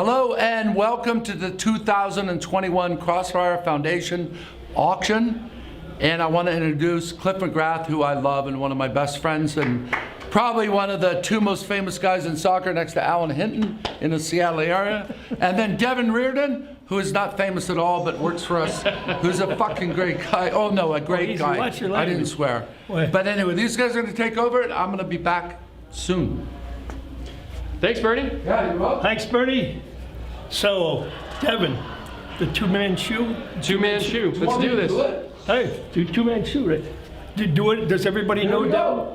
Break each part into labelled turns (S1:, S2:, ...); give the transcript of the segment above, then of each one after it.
S1: Hello and welcome to the 2021 Crossfire Foundation auction. And I want to introduce Cliff McGrath, who I love and one of my best friends, and probably one of the two most famous guys in soccer next to Alan Hinton in the Seattle area. And then Devin Reardon, who is not famous at all but works for us, who's a fucking great guy. Oh no, a great guy. I didn't swear. But anyway, these guys are going to take over and I'm going to be back soon.
S2: Thanks, Bernie.
S1: Yeah, you're welcome.
S3: Thanks, Bernie. So, Devin, the two-man shoe?
S2: Two-man shoe. Let's do this.
S3: Hey, two-man shoe, right? Do it. Does everybody know Devin?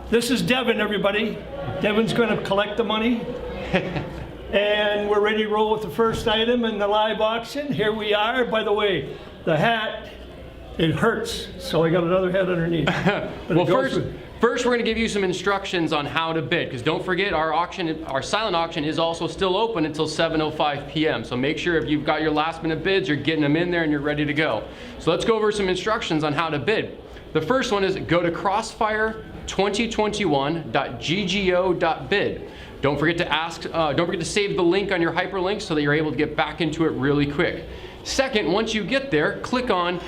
S3: This is Devin, everybody. Devin's going to collect the money. And we're ready to roll with the first item in the live auction. Here we are. By the way, the hat, it hurts, so I got another hat underneath.
S2: Well, first we're going to give you some instructions on how to bid, because don't forget our silent auction is also still open until 7:05 p.m. So make sure if you've got your last minute bids, you're getting them in there and you're ready to go. So let's go over some instructions on how to bid. The first one is go to crossfire2021.ggo.bid. Don't forget to save the link on your hyperlink so that you're able to get back into it really quick. Second, once you get there, click on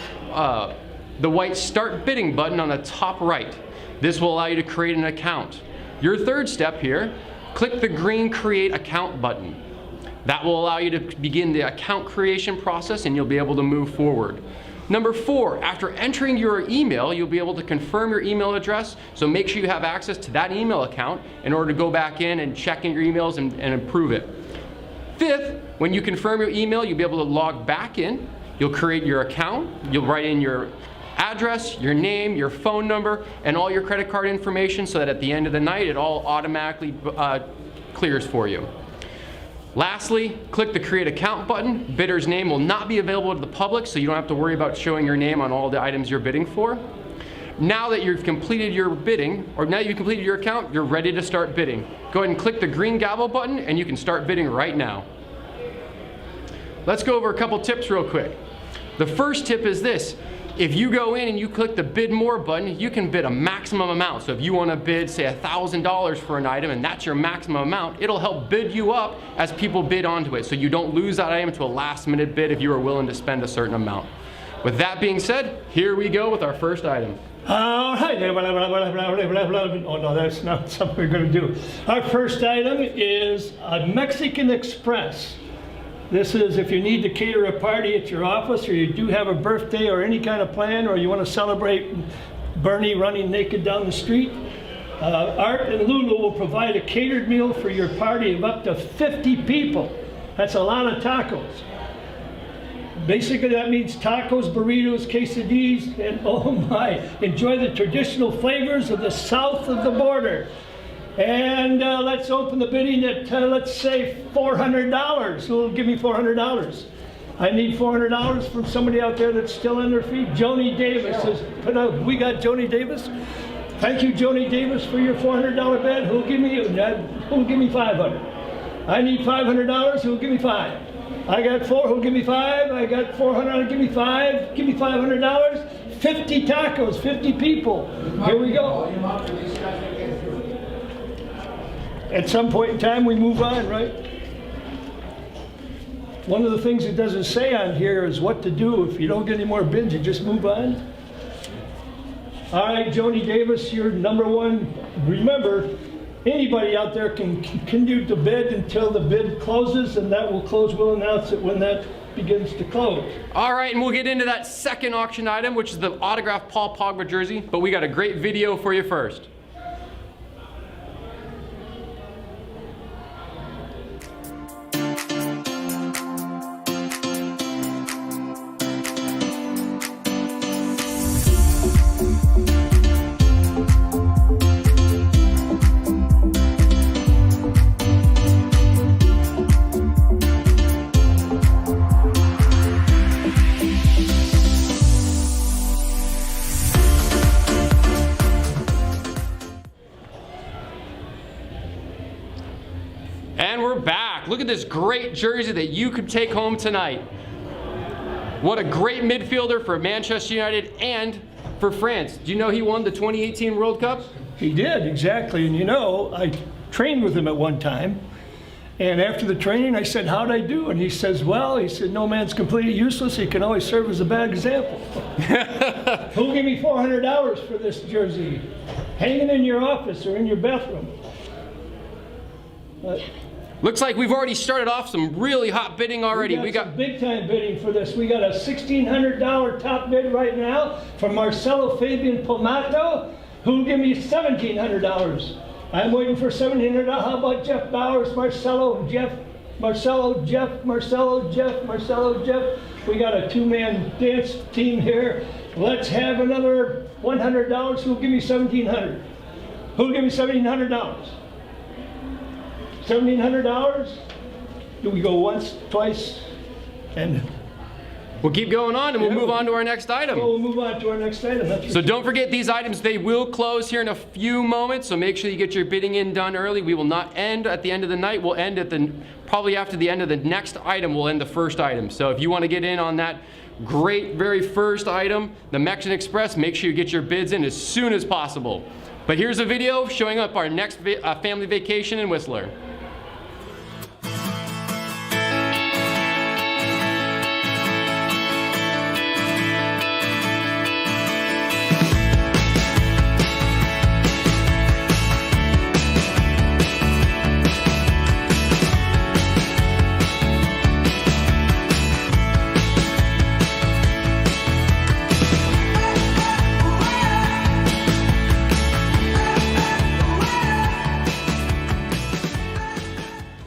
S2: the white Start Bidding button on the top right. This will allow you to create an account. Your third step here, click the green Create Account button. That will allow you to begin the account creation process and you'll be able to move forward. Number 4, after entering your email, you'll be able to confirm your email address, so make sure you have access to that email account in order to go back in and check in your emails and improve it. 5th, when you confirm your email, you'll be able to log back in. You'll create your account, you'll write in your address, your name, your phone number, and all your credit card information so that at the end of the night it all automatically clears for you. Lastly, click the Create Account button. Bidder's name will not be available to the public, so you don't have to worry about showing your name on all the items you're bidding for. Now that you've completed your bidding, or now you've completed your account, you're ready to start bidding. Go ahead and click the green gavel button and you can start bidding right now. Let's go over a couple tips real quick. The first tip is this. If you go in and you click the bid more button, you can bid a maximum amount. So if you want to bid, say, $1,000 for an item and that's your maximum amount, it'll help bid you up as people bid onto it. So you don't lose that item to a last minute bid if you are willing to spend a certain amount. With that being said, here we go with our first item.
S3: Oh no, that's not something we're going to do. Our first item is a Mexican Express. This is if you need to cater a party at your office, or you do have a birthday or any kind of plan, or you want to celebrate Bernie running naked down the street. Art and Lulu will provide a catered meal for your party of up to 50 people. That's a lot of tacos. Basically that means tacos, burritos, quesadillas, and oh my, enjoy the traditional flavors of the south of the border. And let's open the bidding at, let's say, $400. Who will give me $400? I need $400 from somebody out there that's still on their feet. Joni Davis has put out, we got Joni Davis. Thank you, Joni Davis, for your $400 bid. Who'll give me $500? I need $500. Who'll give me $5? I got 4. Who'll give me 5? I got 400. Give me 5. Give me $500. 50 tacos, 50 people. Here we go. At some point in time, we move on, right? One of the things it doesn't say on here is what to do. If you don't get any more bids, you just move on. All right, Joni Davis, you're number 1. Remember, anybody out there can continue to bid until the bid closes, and that will close. We'll announce it when that begins to close.
S2: All right, and we'll get into that second auction item, which is the autographed Paul Pogba jersey, but we got a great video for you first. And we're back. Look at this great jersey that you could take home tonight. What a great midfielder for Manchester United and for France. Do you know he won the 2018 World Cup?
S3: He did, exactly. And you know, I trained with him at one time. And after the training, I said, how'd I do? And he says, well, he said, no man's completely useless. He can always serve as a bad example. Who'll give me $400 for this jersey? Hang it in your office or in your bathroom.
S2: Looks like we've already started off some really hot bidding already.
S3: We got some big time bidding for this. We got a $1,600 top bid right now from Marcelo Fabian Pomato, who'll give me $1,700. I'm waiting for $1,700. How about Jeff Bowers, Marcelo, Jeff, Marcelo, Jeff, Marcelo, Jeff, Marcelo, Jeff. We got a two-man dance team here. Let's have another $100. Who'll give me $1,700? Who'll give me $1,700? $1,700? Do we go once, twice, and...
S2: We'll keep going on and we'll move on to our next item.
S3: We'll move on to our next item.
S2: So don't forget these items, they will close here in a few moments, so make sure you get your bidding in done early. We will not end at the end of the night. We'll end at probably after the end of the next item, we'll end the first item. So if you want to get in on that great very first item, the Mexican Express, make sure you get your bids in as soon as possible. But here's a video showing up our next family vacation in Whistler.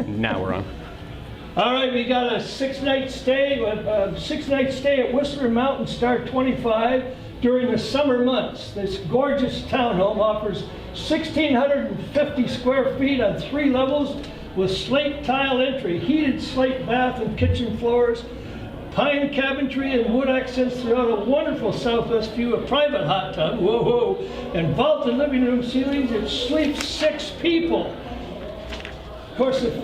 S2: Now we're on.
S3: All right, we got a six-night stay at Whistler Mountain Star 25 during the summer months. This gorgeous townhome offers 1,650 square feet on 3 levels with slate tile entry, heated slate bath and kitchen floors, pine cabinetry and wood accents throughout a wonderful southwest view, a private hot tub, whoa, whoa, and vaulted living room ceilings. It sleeps 6 people. Of course, if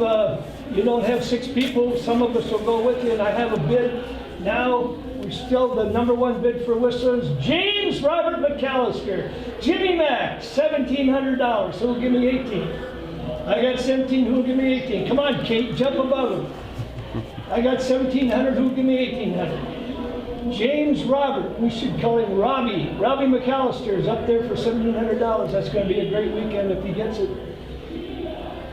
S3: you don't have 6 people, some of us will go with you, and I have a bid. Now, we're still the #1 bid for Whistler is James Robert McAllister. Jimmy Mack, $1,700, so he'll give me 18. I got 17, who'll give me 18? Come on, Kate, jump above him. I got 1,700, who'll give me 1,800? James Robert, we should call him Robbie. Robbie McAllister is up there for $1,700. That's going to be a great weekend if he gets it.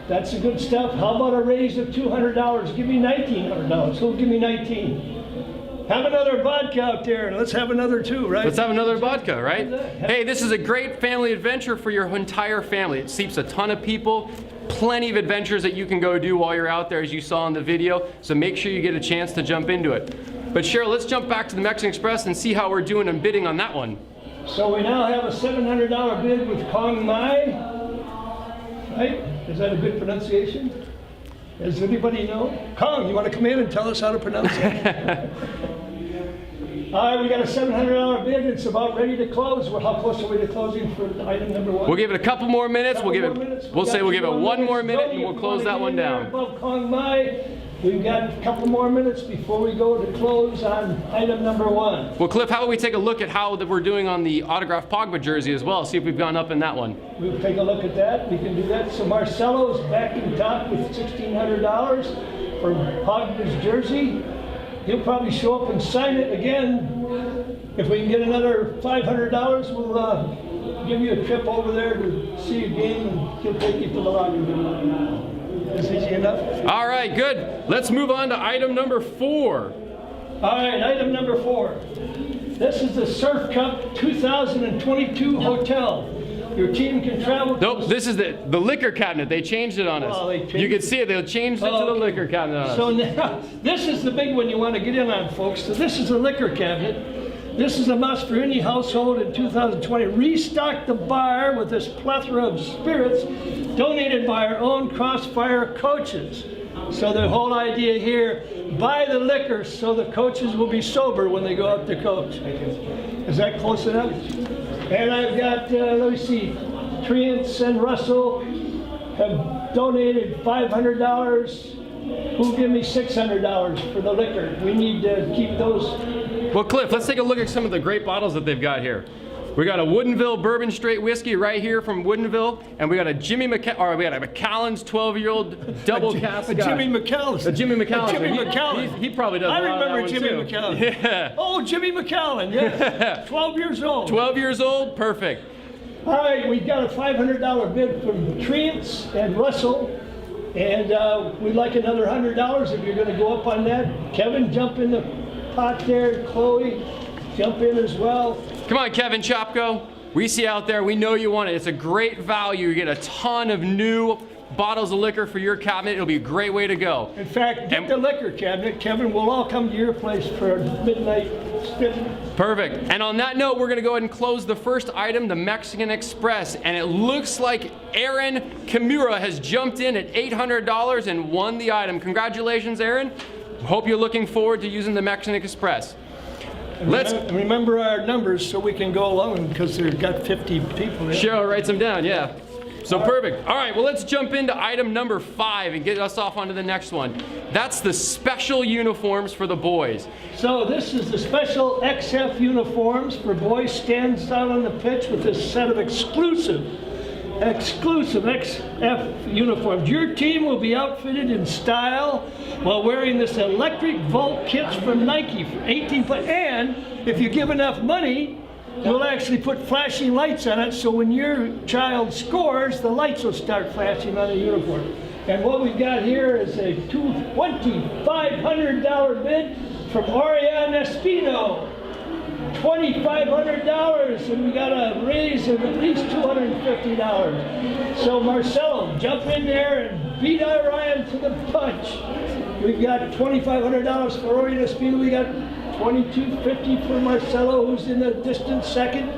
S3: That's the good stuff. How about a raise of $200? Give me $1,900. Who'll give me 19? Have another vodka out there, and let's have another too, right?
S2: Let's have another vodka, right? Hey, this is a great family adventure for your entire family. It seats a ton of people, plenty of adventures that you can go do while you're out there, as you saw in the video. So make sure you get a chance to jump into it. But Cheryl, let's jump back to the Mexican Express and see how we're doing and bidding on that one.
S3: So we now have a $700 bid with Kong Mai. Right? Is that a good pronunciation? Does anybody know? Kong, you want to come in and tell us how to pronounce it? All right, we got a $700 bid. It's about ready to close. Well, how close are we to closing for item #1?
S2: We'll give it a couple more minutes. We'll give it one more minute, and we'll close that one down.
S3: Above Kong Mai. We've got a couple more minutes before we go to close on item #1.
S2: Well, Cliff, how about we take a look at how that we're doing on the autographed Pogba jersey as well, see if we've gone up in that one.
S3: We'll take a look at that. We can do that. So Marcelo's back in top with $1,600 for Pogba's jersey. He'll probably show up and sign it again. If we can get another $500, we'll give you a trip over there to see a game, and he'll take you to the locker room. Is easy enough?
S2: All right, good. Let's move on to item #4.
S3: All right, item #4. This is the Surf Cup 2022 hotel. Your team can travel.
S2: Nope, this is the liquor cabinet. They changed it on us.
S3: Oh, they changed
S2: you can see it. They changed it to the liquor cabinet on us.
S3: So now, this is the big one you want to get in on, folks. So this is the liquor cabinet. This is a must for any household in 2020. Restock the bar with this plethora of spirits donated by our own Crossfire coaches. So the whole idea here, buy the liquor so the coaches will be sober when they go out to coach. Is that close enough? And I've got, let me see, Triance and Russell have donated $500. Who'll give me $600 for the liquor? We need to keep those.
S2: Well, Cliff, let's take a look at some of the great bottles that they've got here. We got a Woodinville Bourbon Straight Whiskey right here from Woodinville, and we got a Macallan's 12-year-old double cask.
S3: Jimmy McAllister.
S2: A Jimmy McAllister.
S3: Jimmy McAllister.
S2: He probably does.
S3: I
S2: a lot of that
S3: remember
S2: one
S3: Jimmy
S2: too.
S3: McAllister.
S2: Yeah.
S3: Oh, Jimmy McAllen, yes. 12 years old.
S2: 12 years old, perfect.
S3: All right, we got a $500 bid from Treance and Russell, and we'd like another $100 if you're going to go up on that. Kevin, jump in the pot there. Chloe, jump in as well.
S2: Come on, Kevin Chopko. We see out there, we know you want it. It's a great value. You get a ton of new bottles of liquor for your cabinet. It'll be a great way to go.
S3: In fact, get the liquor cabinet. Kevin, we'll all come to your place for a midnight spin.
S2: Perfect. And on that note, we're going to go ahead and close the first item, the Mexican Express. And it looks like Aaron Kimura has jumped in at $800 and won the item. Congratulations, Aaron. Hope you're looking forward to using the Mexican Express. Let's
S3: remember our numbers so we can go along because they've got 50 people there.
S2: Cheryl writes them down, yeah. So perfect. All right, well, let's jump into item number 5 and get us off onto the next one. That's the special uniforms for the boys.
S3: So this is the special XF uniforms for boys. Stands out on the pitch with this set of exclusive XF uniforms. Your team will be outfitted in style while wearing this electric Volt kits from Nike for 18 players. And if you give enough money, we'll actually put flashing lights on it, so when your child scores, the lights will start flashing on the uniform. And what we've got here is a $2,500 bid from Orion Espino. $2,500, and we got a raise of at least $250. So Marcelo, jump in there and beat Orion to the punch. We've got $2,500 for Orion Espino. We got $2,250 for Marcelo, who's in the distant second.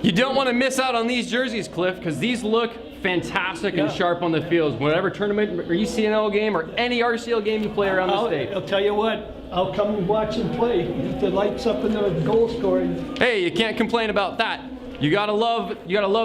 S2: You don't want to miss out on these jerseys, Cliff, because these look fantastic and sharp on the fields. Whatever tournament or ECNL game or any RCL game you play around the state.
S3: I'll tell you what, I'll come and watch and play. Get the lights up in the goal scoring.
S2: Hey, you can't complain about that. You gotta love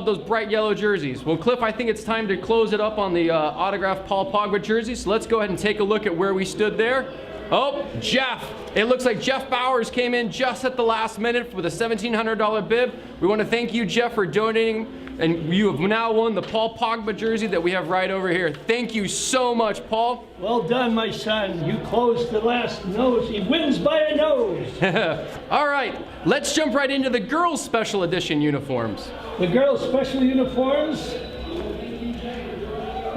S2: those bright yellow jerseys. Well, Cliff, I think it's time to close it up on the autographed Paul Pogba jersey. So let's go ahead and take a look at where we stood there. Oh, Jeff. It looks like Jeff Bowers came in just at the last minute with a $1,700 bib. We want to thank you, Jeff, for donating. And you have now won the Paul Pogba jersey that we have right over here. Thank you so much, Paul.
S3: Well done, my son. You closed the last nose. He wins by a nose.
S2: All right, let's jump right into the girls' special edition uniforms.
S3: The girls' special uniforms.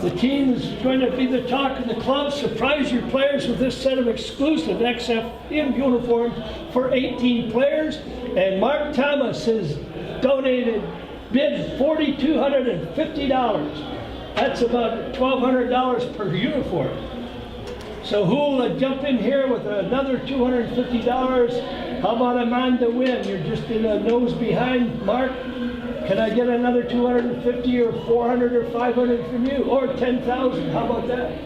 S3: The team is going to be the talk of the club. Surprise your players with this set of exclusive XF uniforms for 18 players. And Mark Thomas has donated, bid $4,250. That's about $1,200 per uniform. So who'll jump in here with another $250? How about Amanda Wynn? You're just in a nose behind, Mark. Can I get another 250 or 400 or 500 from you? Or 10,000, how about that?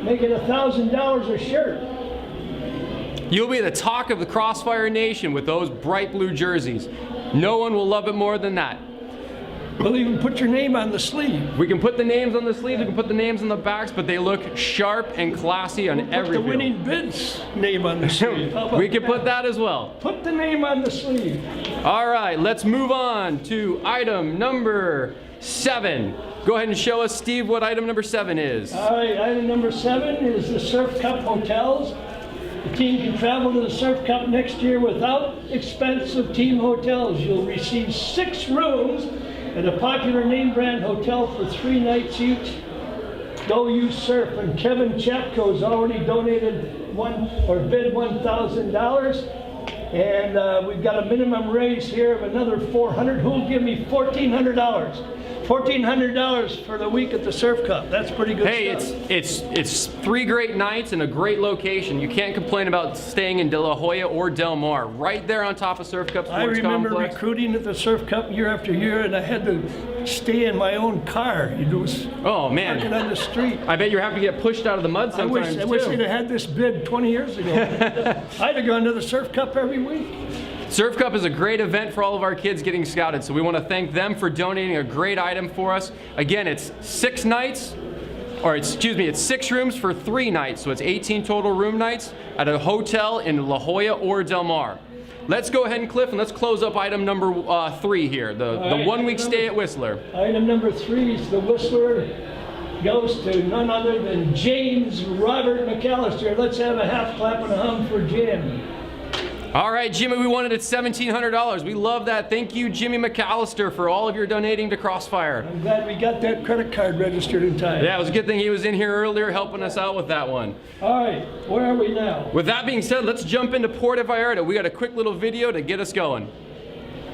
S3: Make it $1,000 a shirt.
S2: You'll be the talk of the Crossfire Nation with those bright blue jerseys. No one will love it more than that.
S3: We'll even put your name on the sleeve.
S2: We can put the names on the sleeves, we can put the names on the backs, but they look sharp and classy on every
S3: Put the winning bid's name on the sleeve.
S2: We can put that as well.
S3: Put the name on the sleeve.
S2: All right, let's move on to item number 7. Go ahead and show us, Steve, what item number 7 is.
S3: All right, item number 7 is the Surf Cup hotels. The team can travel to the Surf Cup next year without expensive team hotels. You'll receive 6 rooms at a popular name brand hotel for 3 nights each. Go use surf. And Kevin Chapko's already donated bid $1,000. And we've got a minimum raise here of another $400. Who'll give me $1,400? $1,400 for the week at the Surf Cup. That's pretty good stuff.
S2: Hey, it's 3 great nights and a great location. You can't complain about staying in De La Hoya or Del Mar. Right there on top of Surf Cup Sports Complex.
S3: I remember recruiting at the Surf Cup year after year, and I had to stay in my own car.
S2: Oh man!
S3: Parking on the street.
S2: I bet you're having to get pushed out of the mud sometimes
S3: I wish they'd have had this bid 20 years ago. I'd have gone to the Surf Cup every week.
S2: Surf Cup is a great event for all of our kids getting scouted, so we want to thank them for donating a great item for us. Again, it's 6 nights, or excuse me, it's 6 rooms for 3 nights, so it's 18 total room nights at a hotel in La Jolla or Del Mar. let's go ahead and Cliff, and let's close up item number 3 here, the
S3: right,
S2: 1 week stay at Whistler.
S3: Item number 3 is the Whistler. Goes to none other than James Robert McAllister. Let's have a half clap and a hum for Jim.
S2: All right, Jimmy, we won it at $1,700. We love that. Thank you, Jimmy McAllister, for all of your donating to Crossfire.
S3: I'm glad we got that credit card registered in time.
S2: Yeah, it was a good thing he was in here earlier helping us out with that one.
S3: All right, where are we now?
S2: With that being said, let's jump into Puerto Vallarta. We got a quick little video to get us going.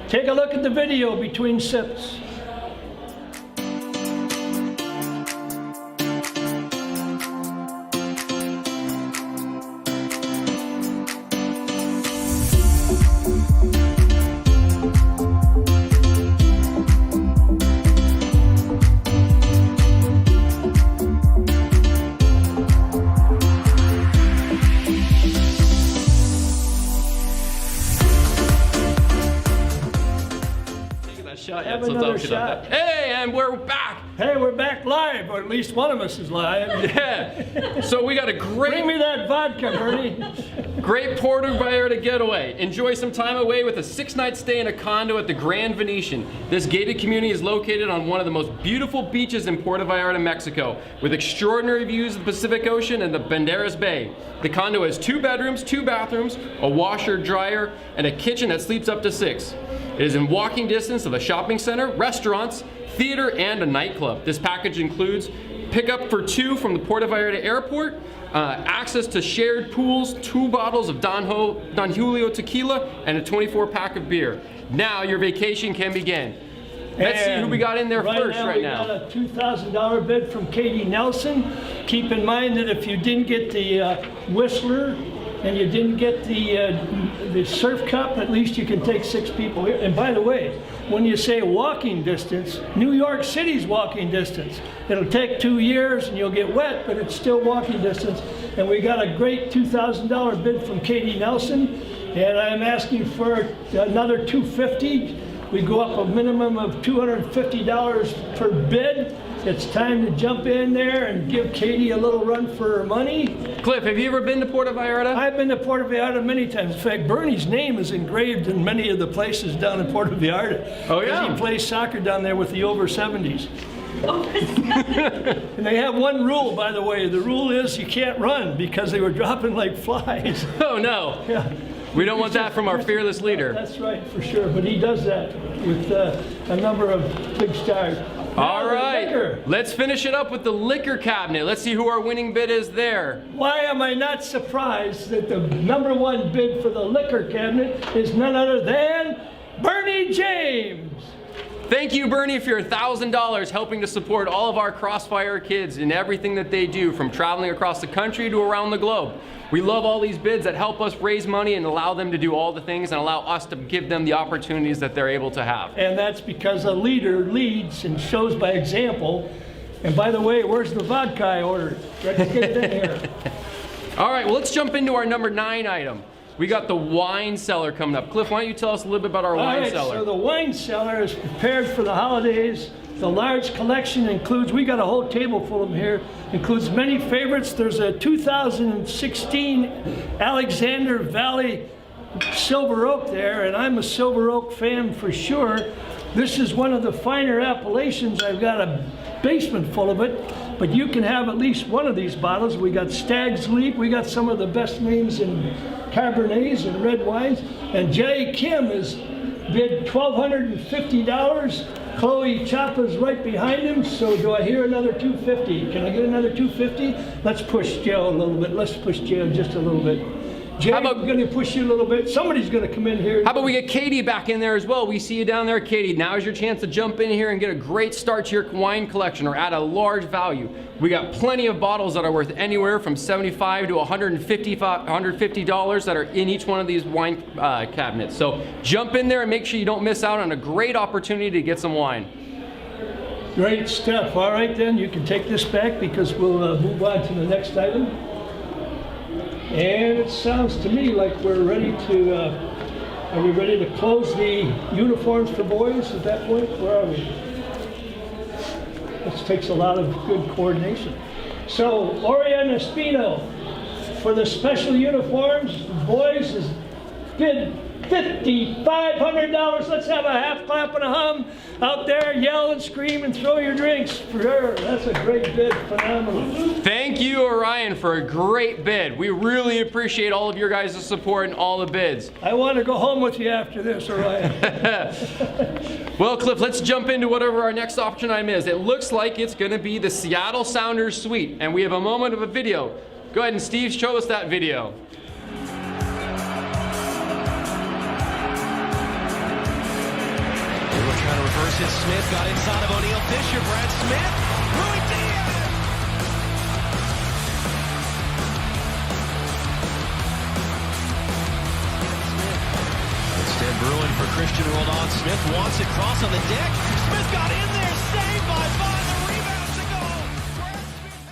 S3: Take a look at the video between sips. Have another shot.
S2: Hey, and we're back.
S3: Hey, we're back live, or at least one of us is live.
S2: Yeah. So we got a
S3: Bring me that vodka, Bernie.
S2: great Puerto Vallarta getaway. Enjoy some time away with a 6-night stay in a condo at the Grand Venetian. This gated community is located on one of the most beautiful beaches in Puerto Vallarta, Mexico, with extraordinary views of the Pacific Ocean and the Banderas Bay. The condo has 2 bedrooms, 2 bathrooms, a washer, dryer, and a kitchen that sleeps up to 6. It is in walking distance of a shopping center, restaurants, theater, and a nightclub. This package includes pickup for 2 from the Puerto Vallarta airport, access to shared pools, 2 bottles of Don Julio tequila, and a 24-pack of beer. Now your vacation can begin. Let's see who we got in there first right now.
S3: We got a $2,000 bid from Katie Nelson. Keep in mind that if you didn't get the Whistler and you didn't get the surf cup, at least you can take 6 people here. And by the way, when you say walking distance, New York City's walking distance. It'll take 2 years and you'll get wet, but it's still walking distance. And we got a great $2,000 bid from Katie Nelson, and I'm asking for another $250. We go up a minimum of $250 per bid. It's time to jump in there and give Katie a little run for her money.
S2: Cliff, have you ever been to Puerto Vallarta?
S3: I've been to Puerto Vallarta many times. In fact, Bernie's name is engraved in many of the places down in Puerto Vallarta.
S2: Oh, yeah?
S3: He plays soccer down there with the over 70s. And they have one rule, by the way. The rule is you can't run because they were dropping like flies.
S2: Oh, no.
S3: Yeah.
S2: We don't want that from our fearless leader.
S3: That's right, for sure. But he does that with a number of big stars.
S2: All right, let's finish it up with the liquor cabinet. Let's see who our winning bid is there.
S3: Why am I not surprised that the #1 bid for the liquor cabinet is none other than Bernie James?
S2: Thank you, Bernie, for your $1,000 helping to support all of our Crossfire kids in everything that they do, from traveling across the country to around the globe. We love all these bids that help us raise money and allow them to do all the things and allow us to give them the opportunities that they're able to have.
S3: And that's because a leader leads and shows by example. And by the way, where's the vodka I ordered? Let's get it in here.
S2: All right, well, let's jump into our #9 item. We got the wine cellar coming up. Cliff, why don't you tell us a little bit about our wine cellar?
S3: So the wine cellar is prepared for the holidays. The large collection includes, we got a whole table full of them here, includes many favorites. There's a 2016 Alexander Valley Silver Oak there, and I'm a Silver Oak fan for sure. This is one of the finer appellations. I've got a basement full of it, but you can have at least one of these bottles. We got Stag's Leap. We got some of the best names in Cabernets and red wines. And Jay Kim is bid $1,250. Chloe Chappa's right behind him. So do I hear another $250? Can I get another $250? Let's push Joe a little bit. Let's push Joe just a little bit. Jay, I'm going to push you a little bit. Somebody's going to come in here.
S2: How about we get Katie back in there as well? We see you down there, Katie. Now is your chance to jump in here and get a great start to your wine collection or add a large value. We got plenty of bottles that are worth anywhere from $75 to $150 that are in each one of these wine cabinets. So jump in there and make sure you don't miss out on a great opportunity to get some wine.
S3: Great stuff. All right, then you can take this back because we'll move on to the next item. And it sounds to me like we're ready to, are we ready to close the uniforms for boys at that point? Where are we? This takes a lot of good coordination. So, Orion Espino, for the special uniforms, boys is bid $5,500. Let's have a half clap and a hum out there. Yell and scream and throw your drinks. For sure. That's a great bid. Phenomenal.
S2: Thank you, Orion, for a great bid. We really appreciate all of your guys' support and all the bids.
S3: I want to go home with you after this, Orion.
S2: Well, Cliff, let's jump into whatever our next option item is. It looks like it's going to be the Seattle Sounders Suite, and we have a moment of a video. Go ahead and Steve, show us that video.
S4: They were trying to reverse it. Smith got inside of O'Neal Fisher. Brad Smith. Rui Diaz. Instead, Bruin for Christian rolled on. Smith wants it. Cross on the deck. Smith got in there. Saved by Vaughn. The rebound to go. Brad Smith.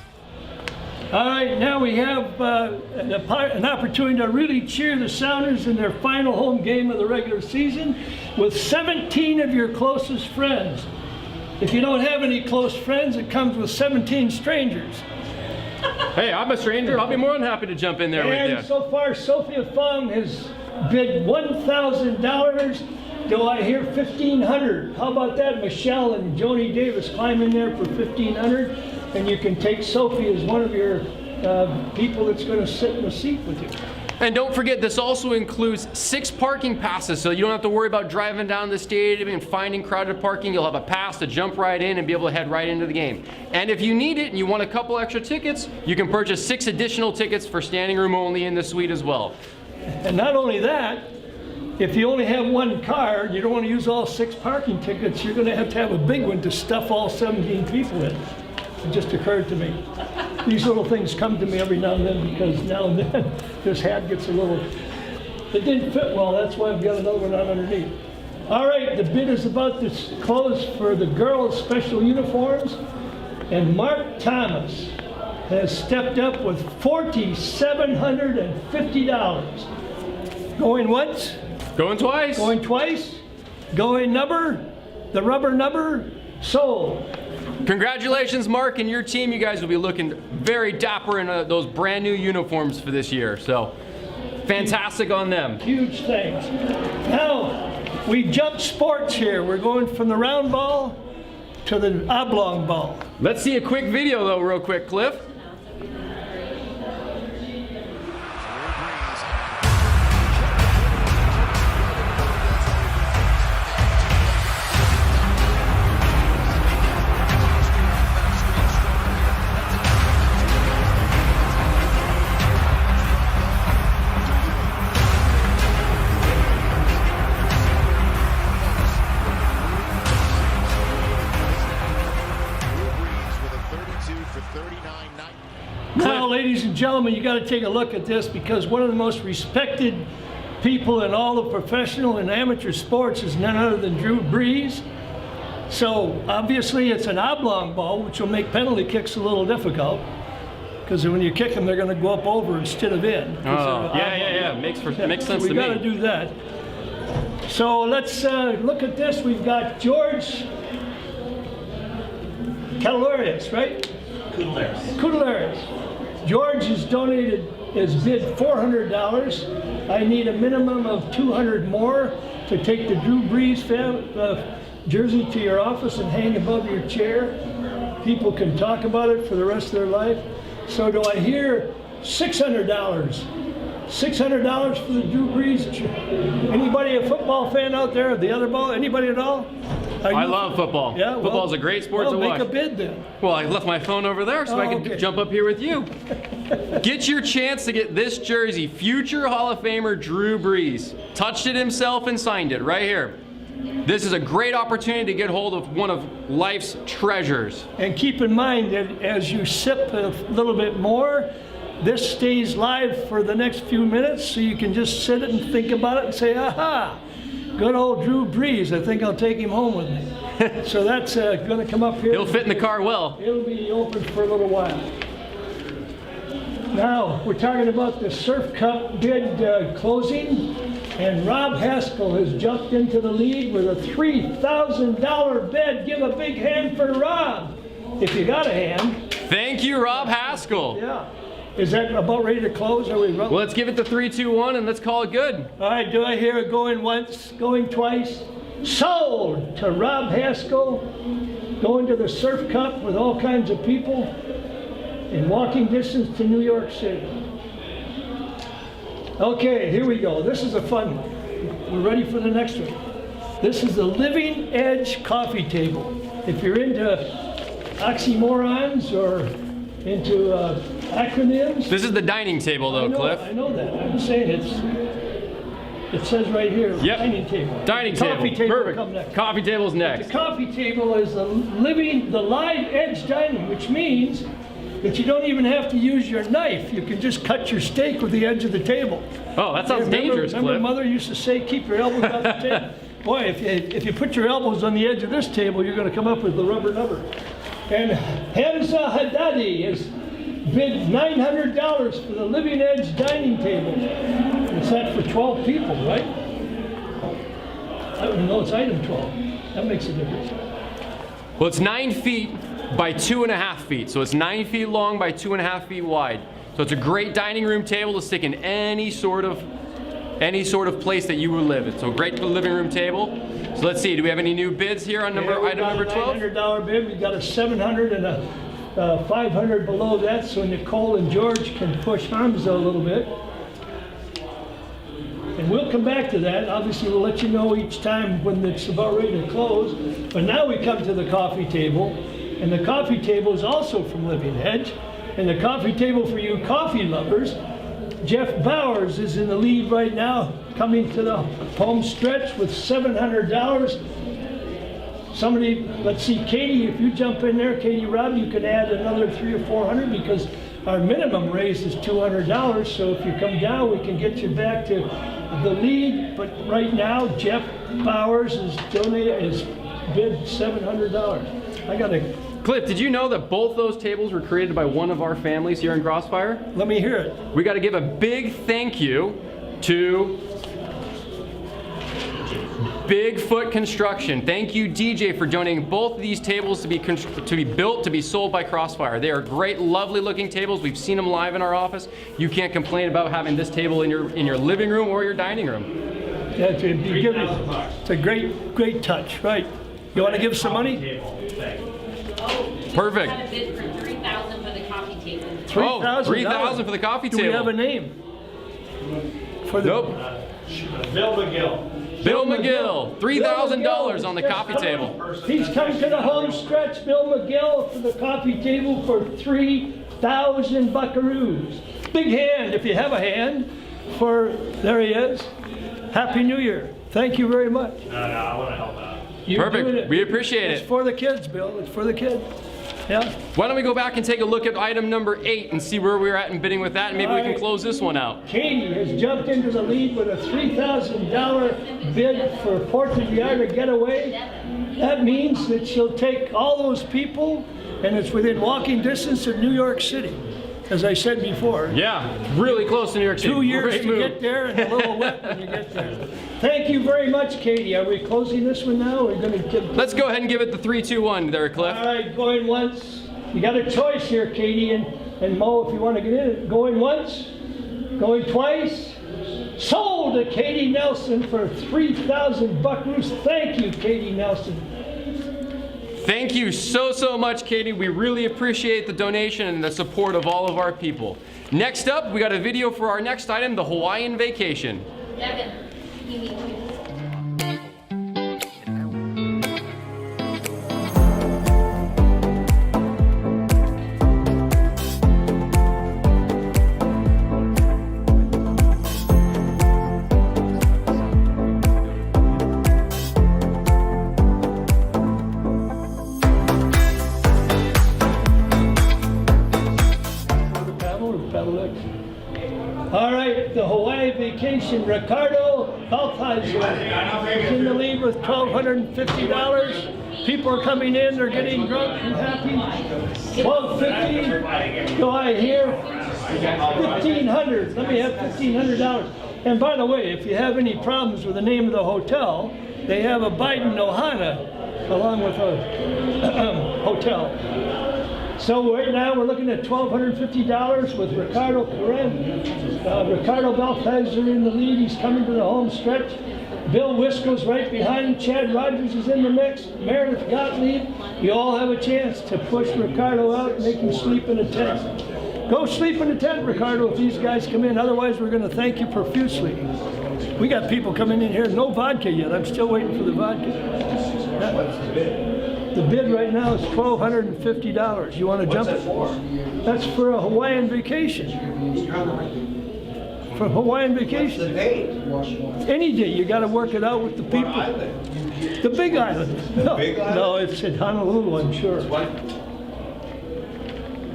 S3: All right, now we have an opportunity to really cheer the Sounders in their final home game of the regular season with 17 of your closest friends. If you don't have any close friends, it comes with 17 strangers.
S2: Hey, I'm a stranger. I'll be more than happy to jump in there with
S3: And
S2: you.
S3: so far, Sophia Fung has bid $1,000. Do I hear $1,500? How about that? Michelle and Joni Davis climb in there for $1,500, and you can take Sophie as one of your people that's going to sit in the seat with you.
S2: And don't forget, this also includes 6 parking passes, so you don't have to worry about driving down the stadium and finding crowded parking. You'll have a pass to jump right in and be able to head right into the game. And if you need it and you want a couple extra tickets, you can purchase 6 additional tickets for standing room only in the suite as well.
S3: And not only that, if you only have one car, you don't want to use all 6 parking tickets, you're going to have a big one to stuff all 17 people in. It just occurred to me. These little things come to me every now and then because now and then this hat gets a little, it didn't fit well, that's why I've got another one on underneath. All right, the bid is about to close for the girls' special uniforms, and Mark Thomas has stepped up with $4,750. Going once?
S2: Going twice.
S3: Going twice? Going number? The rubber number? Sold.
S2: Congratulations, Mark, and your team. You guys will be looking very dapper in those brand new uniforms for this year. So, fantastic on them.
S3: Huge things. Now, we jumped sports here. We're going from the round ball to the oblong ball.
S2: Let's see a quick video, though, real quick, Cliff.
S3: Now, ladies and gentlemen, you got to take a look at this because one of the most respected people in all of professional and amateur sports is none other than Drew Brees. So obviously it's an oblong ball, which will make penalty kicks a little difficult because when you kick them, they're going to go up over instead of in.
S2: Oh, yeah. Makes sense to me.
S3: We got to do that. So let's look at this. We've got George Calorius, right? Kudalaris. George has donated his bid $400. I need a minimum of 200 more to take the Drew Brees jersey to your office and hang above your chair. People can talk about it for the rest of their life. So do I hear $600? $600 for the Drew Brees. Anybody a football fan out there? The other ball? Anybody at all?
S2: I love football.
S3: Yeah,
S2: Football's a great sport to watch.
S3: Make a bid then.
S2: Well, I left my phone over there so I can jump up here with you. Get your chance to get this jersey. Future Hall of Famer Drew Brees. Touched it himself and signed it right here. This is a great opportunity to get hold of one of life's treasures.
S3: And keep in mind that as you sip a little bit more, this stays live for the next few minutes, so you can just sit it and think about it and say, aha, good old Drew Brees, I think I'll take him home with me. So that's going to come up here.
S2: He'll fit in the car well.
S3: It'll be open for a little while. Now, we're talking about the Surf Cup bid closing, and Rob Haskell has jumped into the lead with a $3,000 bid. Give a big hand for Rob, if you got a hand.
S2: Thank you, Rob Haskell.
S3: Yeah. Is that about ready to close? Are we
S2: Well, let's give it the 3, 2, 1 and let's call it good.
S3: All right, do I hear it going once, going twice? Sold to Rob Haskell, going to the Surf Cup with all kinds of people in walking distance to New York City. Okay, here we go. This is a fun one. We're ready for the next one. This is the Living Edge coffee table. If you're into oxymorons or into acronyms.
S2: This is the dining table though, Cliff.
S3: I know that. I'm saying it says right here,
S2: Yep.
S3: dining table.
S2: Dining
S3: Coffee
S2: table.
S3: table will
S2: Perfect.
S3: come next.
S2: Coffee table's
S3: The
S2: next.
S3: coffee table is the live edge dining, which means that you don't even have to use your knife. You can just cut your steak with the edge of the table.
S2: Oh, that sounds dangerous,
S3: Remember
S2: Cliff.
S3: Mother used to say, keep your elbows on the table. Boy, if you put your elbows on the edge of this table, you're going to come up with the rubber number. And Hamza Haddadi has bid $900 for the Living Edge dining table. It's set for 12 people, right? I don't know, it's item 12. That makes a difference.
S2: Well, it's 9 feet by 2.5 feet. So it's 9 feet long by 2.5 feet wide. So it's a great dining room table to stick in any sort of place that you would live. It's a great living room table. So let's see, do we have any new bids here on item number 12?
S3: $900 bid. We've got a $700 and a $500 below that, so Nicole and George can push Hamza a little bit. And we'll come back to that. Obviously, we'll let you know each time when it's about ready to close. But now we come to the coffee table. And the coffee table is also from Living Edge. And the coffee table for you coffee lovers, Jeff Bowers is in the lead right now, coming to the home stretch with $700. Somebody, let's see, Katie, if you jump in there, Katie Robb, you can add another $300 or $400 because our minimum raise is $200. So if you come down, we can get you back to the lead. But right now, Jeff Bowers is bid $700. I got to.
S2: Cliff, did you know that both those tables were created by one of our families here in Crossfire?
S3: Let me hear it.
S2: We got to give a big thank you to Bigfoot Construction. Thank you, DJ, for donating both of these tables to be built, to be sold by Crossfire. They are great, lovely looking tables. We've seen them live in our office. You can't complain about having this table in your living room or your dining room.
S3: Yeah, it's a great touch, right? You want to give some money?
S2: Perfect.
S5: Got a bid for $3,000 for the coffee table.
S2: Oh, $3,000 for the coffee table.
S3: Do we have a name? For the,
S2: Nope.
S6: Bill McGill.
S2: Bill McGill, $3,000 on the coffee table.
S3: He's come to the home stretch, Bill McGill, for the coffee table for 3,000 buckaroos. Big hand, if you have a hand, there he is. Happy New Year. Thank you very much.
S6: No, I want to help out.
S3: You're doing
S2: Perfect.
S3: it.
S2: We appreciate
S3: It's
S2: it.
S3: for the kids, Bill. It's for the kids. Yeah.
S2: Why don't we go back and take a look at item number 8 and see where we're at in bidding with that, and maybe we can close this one out.
S3: Katie has jumped into the lead with a $3,000 bid for Puerto Vallarta getaway. That means that she'll take all those people, and it's within walking distance of New York City, as I said before.
S2: Yeah, really close to New York City.
S3: 2 years
S2: Great
S3: to
S2: move.
S3: get there and a little wet when you get there. Thank you very much, Katie. Are we closing this one now? We're going to get.
S2: Let's go ahead and give it the 3, 2, 1 there, Cliff.
S3: All right, going once. You got a choice here, Katie and Mo, if you want to get in it. Going once, going twice. Sold to Katie Nelson for 3,000 buckaroos. Thank you, Katie Nelson.
S2: Thank you so much, Katie. We really appreciate the donation and the support of all of our people. Next up, we got a video for our next item, the Hawaiian vacation.
S5: Devin, you need to.
S3: All right, the Hawaii vacation, Ricardo Balthazar is in the lead with $1,250. People are coming in, they're getting drunk and happy. $1,250. Do I hear $1,500? Let me have $1,500. And by the way, if you have any problems with the name of the hotel, they have a Biden Ohana along with a hotel. So right now, we're looking at $1,250 with Ricardo Karen. Ricardo Balthazar in the lead. He's coming to the home stretch. Bill Wisco's right behind him. Chad Rogers is in the mix. Meredith Gottlieb. You all have a chance to push Ricardo out and make him sleep in a tent. Go sleep in a tent, Ricardo, if these guys come in. Otherwise, we're going to thank you profusely. We got people coming in here. No vodka yet. I'm still waiting for the vodka. The bid right now is $1,250. You want to jump it? That's for a Hawaiian vacation. For a Hawaiian vacation. Any day. You got to work it out with the people. The Big Island. No, no, it's in Honolulu, I'm sure.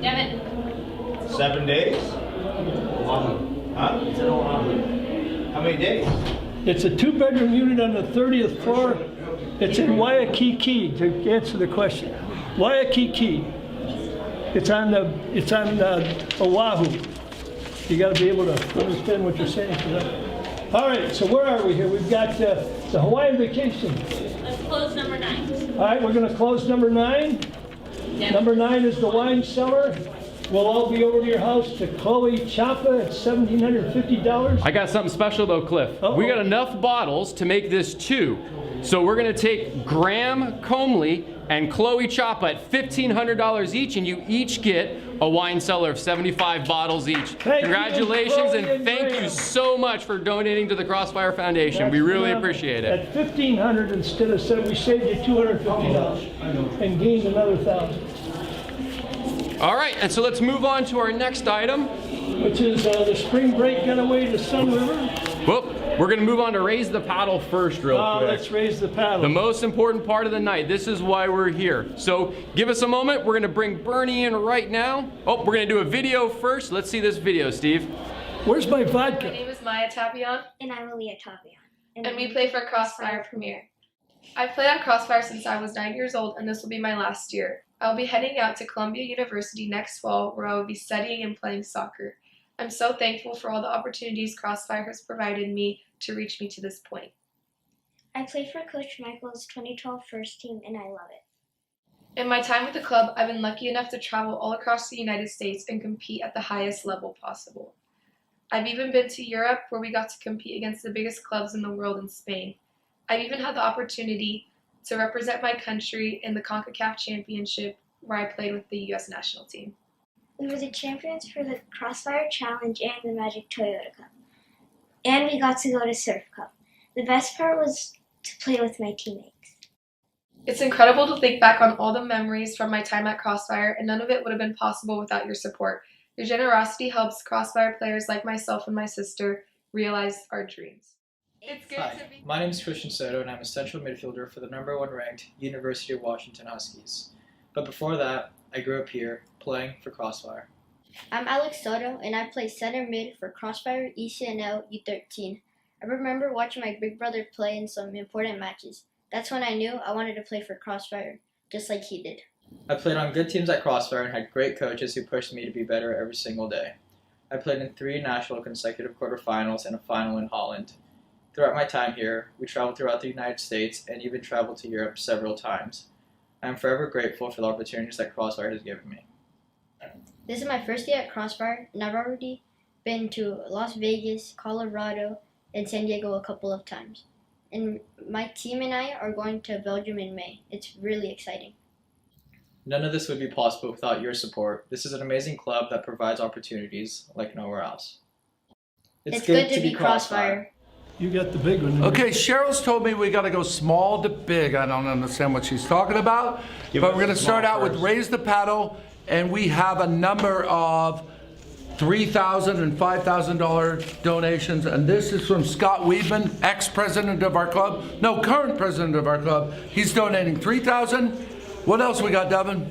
S5: Devin.
S7: 7 days? Huh? How many days?
S3: It's a 2-bedroom unit on the 30th floor. It's in Waikiki, to answer the question. Waikiki. It's on Oahu. You got to be able to understand what you're saying for that. All right, so where are we here? We've got the Hawaiian vacation.
S5: Let's close number 9.
S3: All right, we're going to close number 9.
S5: Yep.
S3: Number 9 is the wine cellar. We'll all be over to your house to Chloe Chapa at $1,750.
S2: I got something special though, Cliff.
S3: Uh-oh.
S2: We got enough bottles to make this 2. So we're gonna take Graham Comley and Chloe Chapa at $1,500 each, and you each get a wine cellar of 75 bottles each.
S3: Thank you,
S2: Congratulations,
S3: Chloe
S2: and thank
S3: Graham.
S2: you so much for donating to the Crossfire Foundation. We really appreciate it.
S3: At $1,500 instead of we saved you $250 and gained another $1,000.
S2: All right, and so let's move on to our next item.
S3: Which is the spring break getaway to Sun River.
S2: Whoop, we're gonna move on to raise the paddle first real quick.
S3: Let's raise the paddle.
S2: The most important part of the night. This is why we're here. So give us a moment. We're gonna bring Bernie in right now. Oh, we're gonna do a video first. Let's see this video, Steve.
S3: Where's my
S8: My
S3: vodka?
S8: name is Maya Tapion,
S9: And I'm Aaliyah Tavion.
S8: and we play for Crossfire Premier. I've played on Crossfire since I was 9 years old, and this will be my last year. I'll be heading out to Columbia University next fall, where I will be studying and playing soccer. I'm so thankful for all the opportunities Crossfire has provided me to reach me to this point.
S9: I play for Coach Michael's 2012 first team, and I love it.
S8: In my time with the club, I've been lucky enough to travel all across the United States and compete at the highest level possible. I've even been to Europe, where we got to compete against the biggest clubs in the world in Spain. I've even had the opportunity to represent my country in the CONCACAF Championship, where I played with the U.S. national team.
S9: We were the champions for the Crossfire Challenge and the Magic Toyota Cup. And we got to go to Surf Cup. The best part was to play with my teammates.
S8: It's incredible to think back on all the memories from my time at Crossfire, and none of it would have been possible without your support. Your generosity helps Crossfire players like myself and my sister realize our dreams. It's good
S10: Hi,
S8: to be.
S10: my name is Christian Soto, and I'm a central midfielder for the #1 ranked University of Washington Huskies. But before that, I grew up here, playing for Crossfire.
S11: I'm Alex Soto, and I play center mid for Crossfire ECNL U13. I remember watching my big brother play in some important matches. That's when I knew I wanted to play for Crossfire, just like he did.
S10: I played on good teams at Crossfire and had great coaches who pushed me to be better every single day. I played in 3 national consecutive quarterfinals and a final in Holland. Throughout my time here, we traveled throughout the United States and even traveled to Europe several times. I am forever grateful for the opportunities that Crossfire has given me.
S11: This is my first year at Crossfire, and I've already been to Las Vegas, Colorado, and San Diego a couple of times. And my team and I are going to Belgium in May. It's really exciting.
S10: None of this would be possible without your support. This is an amazing club that provides opportunities like nowhere else.
S11: It's good to be Crossfire.
S3: You got the big one.
S1: Okay, Cheryl's told me we got to go small to big. I don't understand what she's talking about. But we're going to start out with raise the paddle, and we have a number of $3,000 and $5,000 donations, and this is from Scott Weedman, ex-president of our club. No, current president of our club. He's donating $3,000. What else we got, Devin?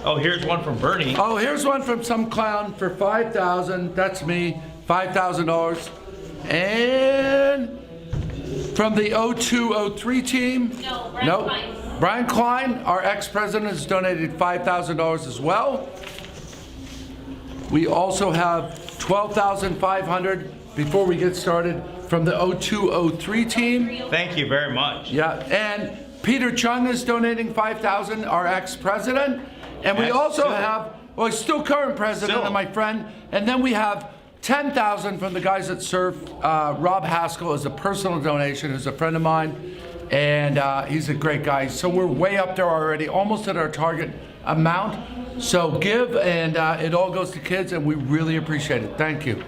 S7: Oh, here's one from Bernie.
S1: Oh, here's one from some clown for $5,000. That's me, $5,000. And from the 0203 team.
S5: No, Brian Klein.
S1: Brian Klein, our ex-president, has donated $5,000 as well. We also have $12,500 before we get started from the 0203 team.
S7: Thank you very much.
S1: Yeah, and Peter Chung is donating $5,000, our ex-president. And we also have, well, he's still current president and my friend. And then we have $10,000 from the guys at Surf. Rob Haskell is a personal donation, who's a friend of mine. And he's a great guy. So we're way up there already, almost at our target amount. So give, and it all goes to kids, and we really appreciate it. Thank you.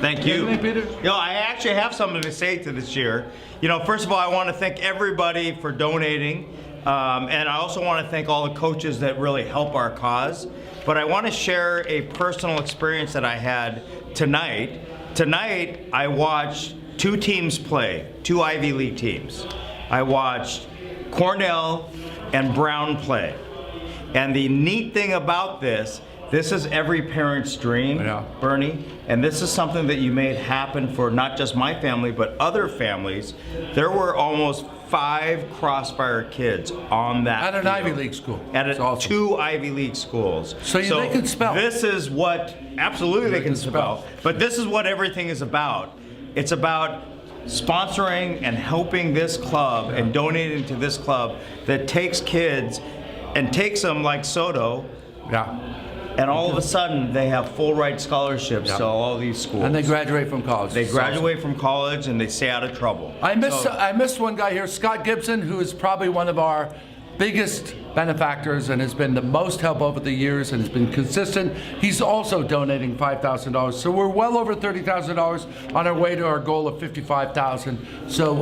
S7: Thank you.
S1: Anything, Peter?
S7: You know, I actually have something to say to this year. You know, first of all, I want to thank everybody for donating. And I also want to thank all the coaches that really help our cause. But I want to share a personal experience that I had tonight. Tonight, I watched 2 teams play, 2 Ivy League teams. I watched Cornell and Brown play. And the neat thing about this is every parent's dream, Bernie, and this is something that you made happen for not just my family, but other families. There were almost 5 Crossfire kids on that
S1: At an
S7: field.
S1: Ivy League school.
S7: At
S1: Awesome.
S7: 2 Ivy League schools.
S1: So they can spell.
S7: This is what, absolutely they can spell, but this is what everything is about. It's about sponsoring and helping this club and donating to this club that takes kids and takes them like Soto. And all of a sudden, they have full ride scholarships to all these schools.
S1: And they graduate from college.
S7: They graduate from college and they stay out of trouble.
S1: I missed one guy here, Scott Gibson, who is probably one of our biggest benefactors and has been the most help over the years and has been consistent. He's also donating $5,000. So we're well over $30,000 on our way to our goal of $55,000. So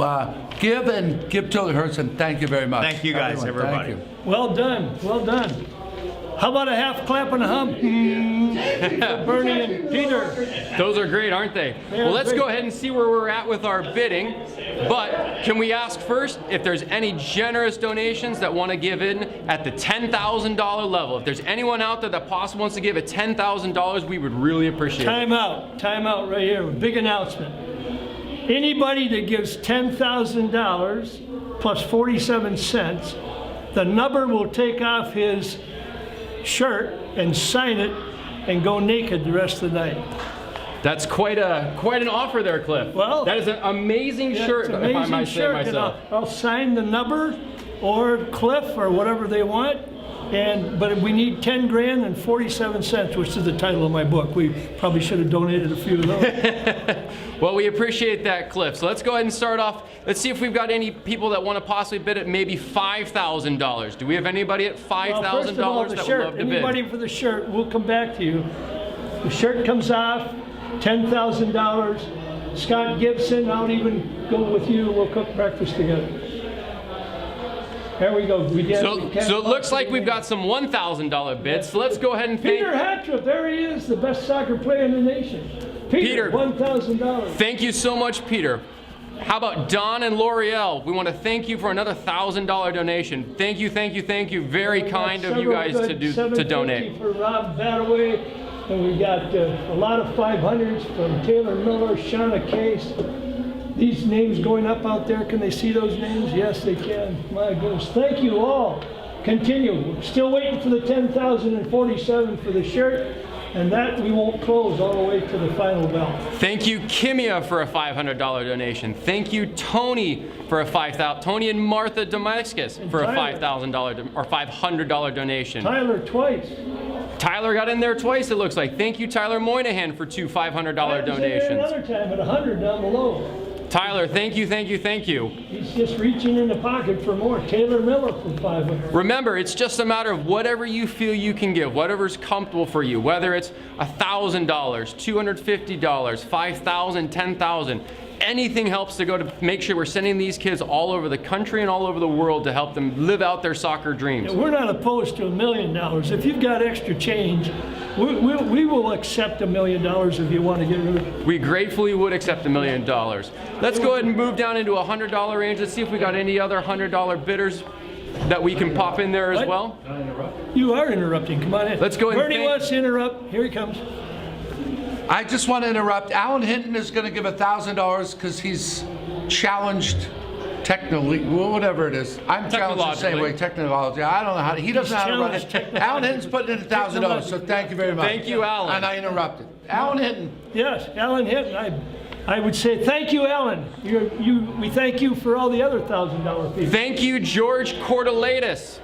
S1: give and give till it hurts, and thank you very much.
S7: Thank you guys, everybody.
S1: Thank you.
S3: Well done, well done. How about a half clap and a hump? For Bernie and Peter.
S2: Those are great, aren't they? Well, let's go ahead and see where we're at with our bidding. But can we ask first if there's any generous donations that want to give in at the $10,000 level? If there's anyone out there that possibly wants to give at $10,000, we would really appreciate it.
S3: Time out right here. Big announcement. Anybody that gives $10,000 plus 47 cents, the number will take off his shirt and sign it and go naked the rest of the night.
S2: That's quite an offer there, Cliff.
S3: Well,
S2: that is an amazing shirt,
S3: it's an
S2: if I
S3: amazing
S2: might say
S3: shirt,
S2: myself.
S3: and I'll sign the number or Cliff or whatever they want. But we need 10 grand and 47 cents, which is the title of my book. We probably should have donated a few of those.
S2: Well, we appreciate that, Cliff. So let's go ahead and start off. Let's see if we've got any people that want to possibly bid at maybe $5,000. Do we have anybody at $5,000 that would love to bid?
S3: Anybody for the shirt, we'll come back to you. The shirt comes off, $10,000. Scott Gibson, I'll even go with you. We'll cook breakfast together. There we go.
S2: So it looks like we've got some $1,000 bids. So let's go ahead and thank
S3: Peter Hattrip, there he is, the best soccer player in the nation. Peter, $1,000.
S2: Thank you so much, Peter. How about Don and L'Oreal? We want to thank you for another $1,000 donation. Thank you, thank you, thank you. Very kind of you guys to donate.
S3: For Rob Badaway, and we got a lot of 500s from Taylor Miller, Shauna Case. These names going up out there, can they see those names? Yes, they can. My goodness. Thank you all. Continue. Still waiting for the 10,047 for the shirt, and that we won't close all the way to the final bell.
S2: Thank you, Kimia, for a $500 donation. Thank you, Tony, for a $5,000. Tony and Martha Damascus for a $5,000 or $500 donation.
S3: Tyler twice.
S2: Tyler got in there twice, it looks like. Thank you, Tyler Moynihan, for 2 $500 donations.
S3: Another time at 100 down below.
S2: Tyler, thank you, thank you, thank you.
S3: He's just reaching in the pocket for more. Taylor Miller for 500.
S2: Remember, it's just a matter of whatever you feel you can give, whatever's comfortable for you, whether it's $1,000, $250, $5,000, $10,000. Anything helps to go to make sure we're sending these kids all over the country and all over the world to help them live out their soccer dreams.
S3: Yeah, we're not opposed to $1 million. If you've got extra change, we will accept $1 million if you want to get rid of it.
S2: We gratefully would accept $1 million. Let's go ahead and move down into a $100 range. Let's see if we got any other $100 bidders that we can pop in there as well.
S3: Can I interrupt? You are interrupting. Come on in.
S2: Let's go ahead.
S3: Bernie wants to interrupt. Here he comes.
S1: I just want to interrupt. Alan Hinton is going to give $1,000 because he's challenged technically, well, whatever it is. I'm challenged the same way, technology. I don't know how to, he doesn't know how to run it. Alan Hinton's putting in $1,000, so thank you very much.
S2: Thank you, Alan.
S1: And I interrupted. Alan Hinton.
S3: Yes, Alan Hinton. I would say thank you, Alan. We thank you for all the other $1,000 people.
S2: Thank you, George Cordelatus,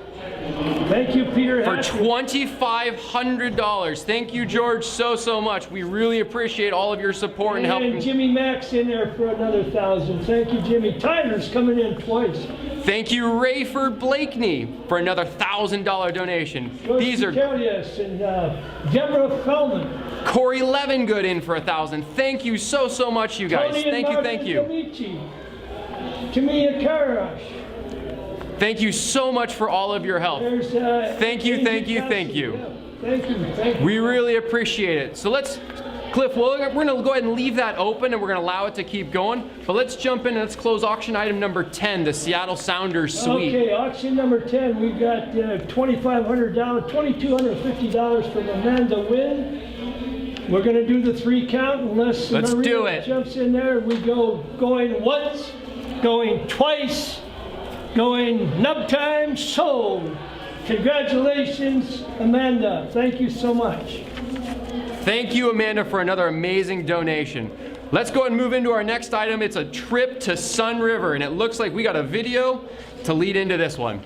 S3: Thank you, Peter
S2: for
S3: Hatcher.
S2: $2,500. Thank you, George, so much. We really appreciate all of your support and help.
S3: And Jimmy Mack's in there for another 1,000. Thank you, Jimmy. Tyler's coming in twice.
S2: Thank you, Rayford Blakeney, for another $1,000 donation. These are
S3: Yes, and Deborah Feldman.
S2: Corey Levengood in for 1,000. Thank you so much, you guys.
S3: Tony and
S2: Thank you.
S3: Amici. Tamia Karash.
S2: Thank you so much for all of your help.
S3: There's,
S2: Thank you.
S3: Yeah, thank you.
S2: We really appreciate it. So Cliff, we're going to go ahead and leave that open and we're going to allow it to keep going. But let's jump in and let's close auction item number 10, the Seattle Sounders Suite.
S3: Okay, auction number 10, we got $2,500, $2,250 from Amanda Wynn. We're going to do the 3 count unless
S2: Let's
S3: Maria
S2: do it.
S3: jumps in there. We go going once, going twice, going nub time, sold. Congratulations, Amanda. Thank you so much.
S2: Thank you, Amanda, for another amazing donation. Let's go ahead and move into our next item. It's a trip to Sun River, and it looks like we got a video to lead into this one.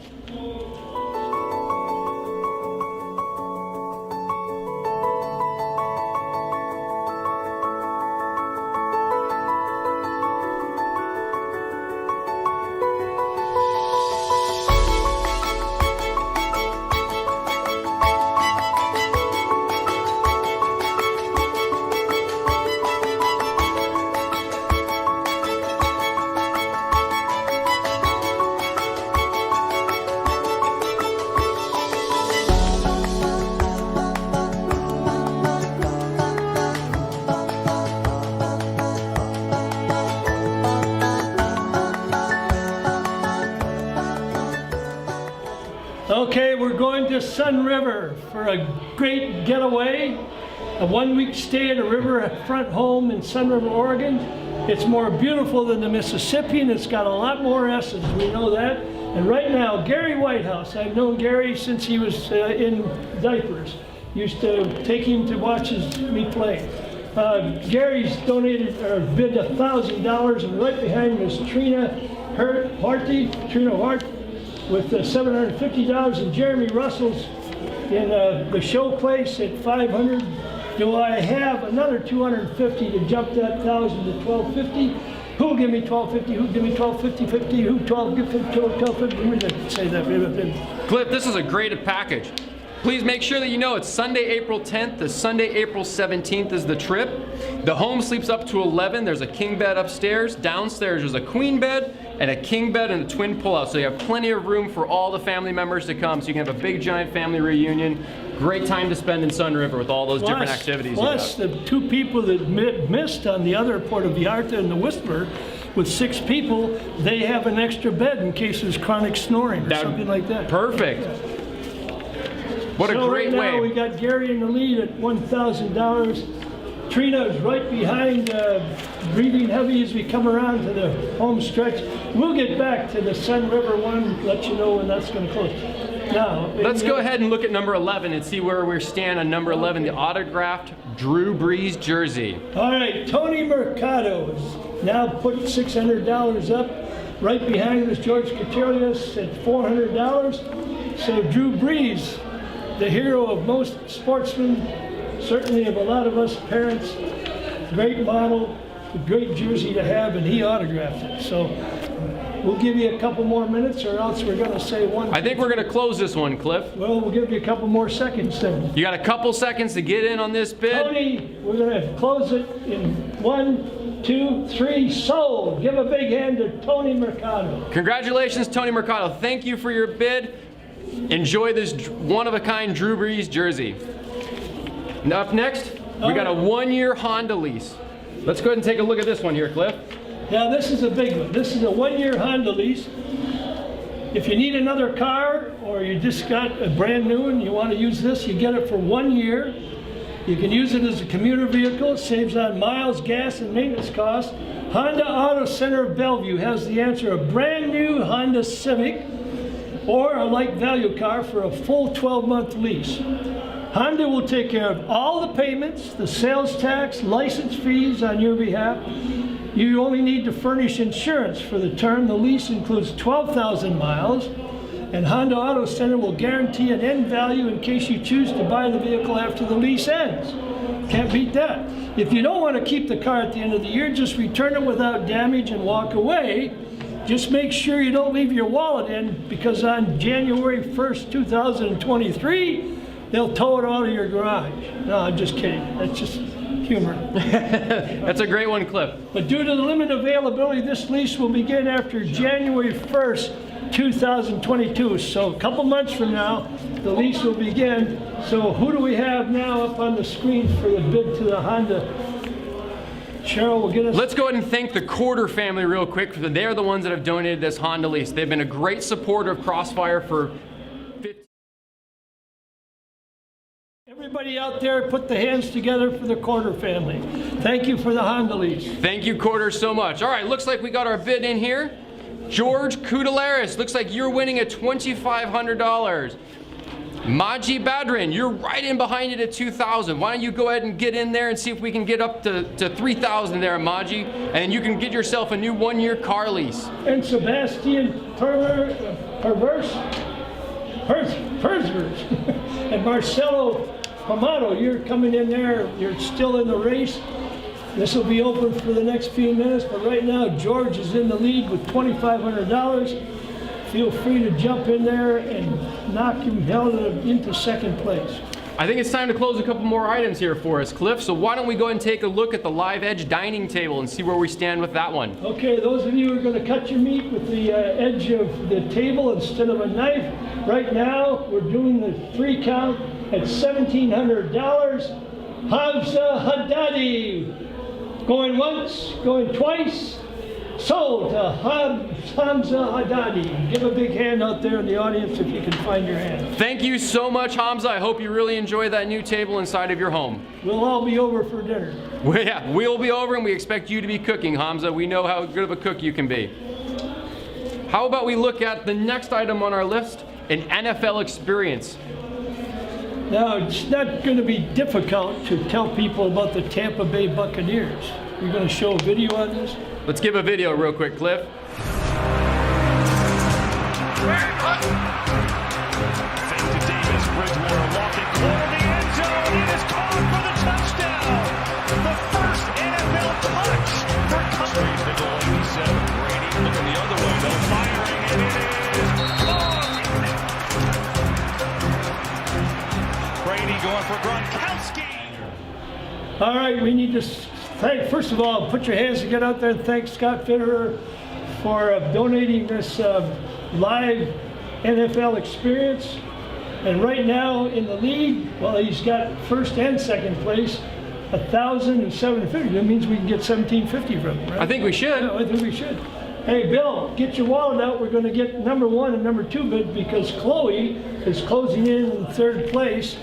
S3: Okay, we're going to Sun River for a great getaway, a 1-week stay at a riverfront home in Sun River, Oregon. It's more beautiful than the Mississippi, and it's got a lot more essence, we know that. And right now, Gary Whitehouse, I've known Gary since he was in diapers. Used to take him to watch me play. Gary's donated or bid $1,000, and right behind him is Trina Hart, with $750, and Jeremy Russell's in the show place at $500. Do I have another $250 to jump that 1,000 to $1,250? Who'll give me $1,250? Who'll give me $1,250? 50? Who $1,250? Let me say that.
S2: Cliff, this is a great package. Please make sure that you know it's Sunday, April 10th. The Sunday, April 17th is the trip. The home sleeps up to 11. There's a king bed upstairs. Downstairs there's a queen bed and a king bed and a twin pullout. So you have plenty of room for all the family members to come. So you can have a big giant family reunion. Great time to spend in Sun River with all those different activities.
S3: Plus the 2 people that missed on the other Puerto Vallarta and the Whistler, with 6 people, they have an extra bed in case there's chronic snoring or something like that.
S2: Perfect. What a great way.
S3: Right now we got Gary in the lead at $1,000. Trina is right behind, breathing heavy as we come around to the home stretch. We'll get back to the Sun River one, let you know when that's going to close. Now,
S2: let's go ahead and look at number 11 and see where we stand on number 11, the autographed Drew Brees jersey.
S3: All right, Tony Mercado is now put $600 up. Right behind him is George Couturius at $400. So Drew Brees, the hero of most sportsmen, certainly of a lot of us parents, great model, a great jersey to have, and he autographed it. So we'll give you a couple more minutes, or else we're going to say one.
S2: I think we're going to close this one, Cliff.
S3: Well, we'll give you a couple more seconds then.
S2: You got a couple seconds to get in on this bid.
S3: Tony, we're going to close it in 1, 2, 3, sold. Give a big hand to Tony Mercado.
S2: Congratulations, Tony Mercado. Thank you for your bid. Enjoy this one-of-a-kind Drew Brees jersey. Now up next, we got a 1-year Honda lease. Let's go ahead and take a look at this one here, Cliff.
S3: Now this is a big one. This is a 1-year Honda lease. If you need another car, or you just got a brand new one, you want to use this, you get it for 1 year. You can use it as a commuter vehicle. It saves on miles, gas, and maintenance costs. Honda Auto Center of Bellevue has the answer: a brand new Honda Civic or a light value car for a full 12-month lease. Honda will take care of all the payments, the sales tax, license fees on your behalf. You only need to furnish insurance for the term. The lease includes 12,000 miles, and Honda Auto Center will guarantee an end value in case you choose to buy the vehicle after the lease ends. Can't beat that. If you don't want to keep the car at the end of the year, just return it without damage and walk away. Just make sure you don't leave your wallet in, because on January 1st, 2023, they'll tow it out of your garage. No, I'm just kidding. That's just humor.
S2: That's a great one, Cliff.
S3: But due to the limited availability, this lease will begin after January 1st, 2022. So a couple months from now, the lease will begin. So who do we have now up on the screen for the bid to the Honda? Cheryl will get us.
S2: Let's go ahead and thank the Quarter family real quick. They're the ones that have donated this Honda lease. They've been a great supporter of Crossfire for 15.
S3: Everybody out there, put the hands together for the Quarter family. Thank you for the Honda lease.
S2: Thank you, Quarter, so much. All right, looks like we got our bid in here. George Kudalaris, looks like you're winning at $2,500. Maji Badrin, you're right in behind it at $2,000. Why don't you go ahead and get in there and see if we can get up to $3,000 there, Maji, and you can get yourself a new one-year car lease.
S3: And Sebastian Perverse, and Marcelo Pomado, you're coming in there. You're still in the race. This will be open for the next few minutes, but right now George is in the lead with $2,500. Feel free to jump in there and knock him into second place.
S2: I think it's time to close a couple more items here for us, Cliff. So why don't we go ahead and take a look at the Live Edge dining table and see where we stand with that one.
S3: Okay, those of you who are going to cut your meat with the edge of the table instead of a knife, right now we're doing the 3 count at $1,700. Hamza Haddadi. Going once, going twice, sold to Hamza Haddadi. Give a big hand out there in the audience if you can find your hand.
S2: Thank you so much, Hamza. I hope you really enjoy that new table inside of your home.
S3: We'll all be over for dinner.
S2: Well, yeah, we'll be over, and we expect you to be cooking, Hamza. We know how good of a cook you can be. How about we look at the next item on our list, an NFL experience.
S3: Now, it's not going to be difficult to tell people about the Tampa Bay Buccaneers. You're going to show a video on this?
S2: Let's give a video real quick, Cliff.
S4: Fake to Davis, Bridgewater walking corner the end zone. It is caught for the touchdown. The first NFL touch for Countries. Nickel 87. Brady looking the other way, though, firing, and it is gone. Brady going for Gronkowski.
S3: All right, we need to thank, first of all, put your hands together out there and thank Scott Fitterer for donating this live NFL experience. And right now in the lead, well, he's got first and second place, $1,750. That means we can get $1,750 from him, right?
S2: I think we should.
S3: Yeah, I think we should. Hey, Bill, get your wallet out. We're going to get number 1 and number 2 bid because Chloe is closing in third place.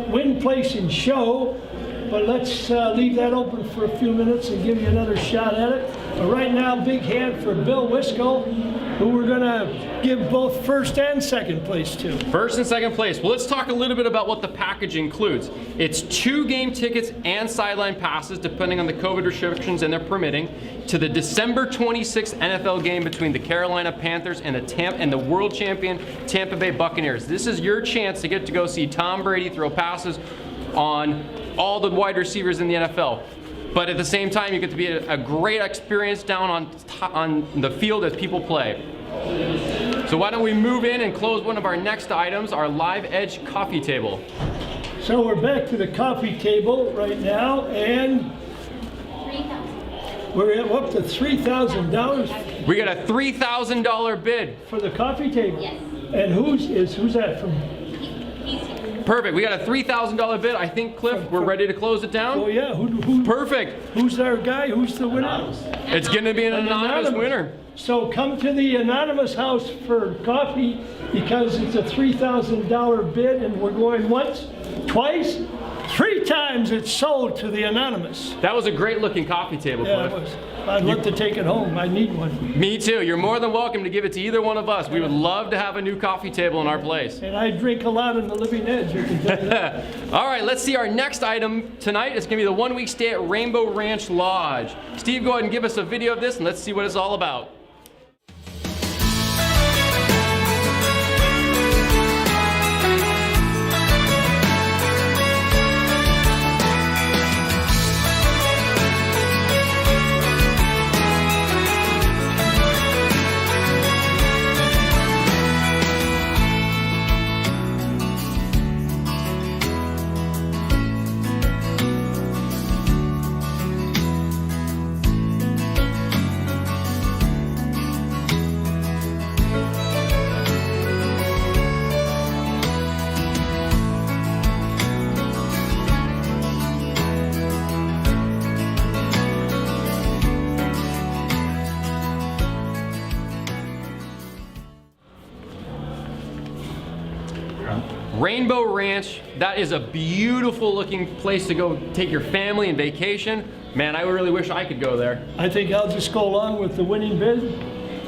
S3: Win, place, and show. But let's leave that open for a few minutes and give you another shot at it. But right now, big hand for Bill Wisco, who we're going to give both first and second place to.
S2: First and second place. Well, let's talk a little bit about what the package includes. It's 2 game tickets and sideline passes, depending on the COVID restrictions and their permitting, to the December 26th NFL game between the Carolina Panthers and the world champion Tampa Bay Buccaneers. This is your chance to get to go see Tom Brady throw passes on all the wide receivers in the NFL. But at the same time, you get to be a great experience down on the field as people play. So why don't we move in and close one of our next items, our Live Edge coffee table.
S3: So we're back to the coffee table right now, and we're up to $3,000.
S2: We got a $3,000 bid.
S3: For the coffee table?
S5: Yes.
S3: And who's that from?
S5: He's here.
S2: Perfect. We got a $3,000 bid. I think, Cliff, we're ready to close it down.
S3: Oh yeah, who?
S2: Perfect.
S3: Who's our guy? Who's the winner?
S2: It's going to be an anonymous winner.
S3: So come to the anonymous house for coffee because it's a $3,000 bid, and we're going once, twice, 3 times it's sold to the anonymous.
S2: That was a great looking coffee table,
S3: Yeah,
S2: Cliff.
S3: it was. I'd love to take it home. I need one.
S2: Me too. You're more than welcome to give it to either one of us. We would love to have a new coffee table in our place.
S3: And I drink a lot in the Living Edge, I can tell you that.
S2: All right, let's see our next item tonight. It's going to be the 1-week stay at Rainbow Ranch Lodge. Steve, go ahead and give us a video of this and let's see what it's all about. Rainbow Ranch, that is a beautiful looking place to go take your family and vacation. Man, I really wish I could go there.
S3: I think I'll just go along with the winning bid.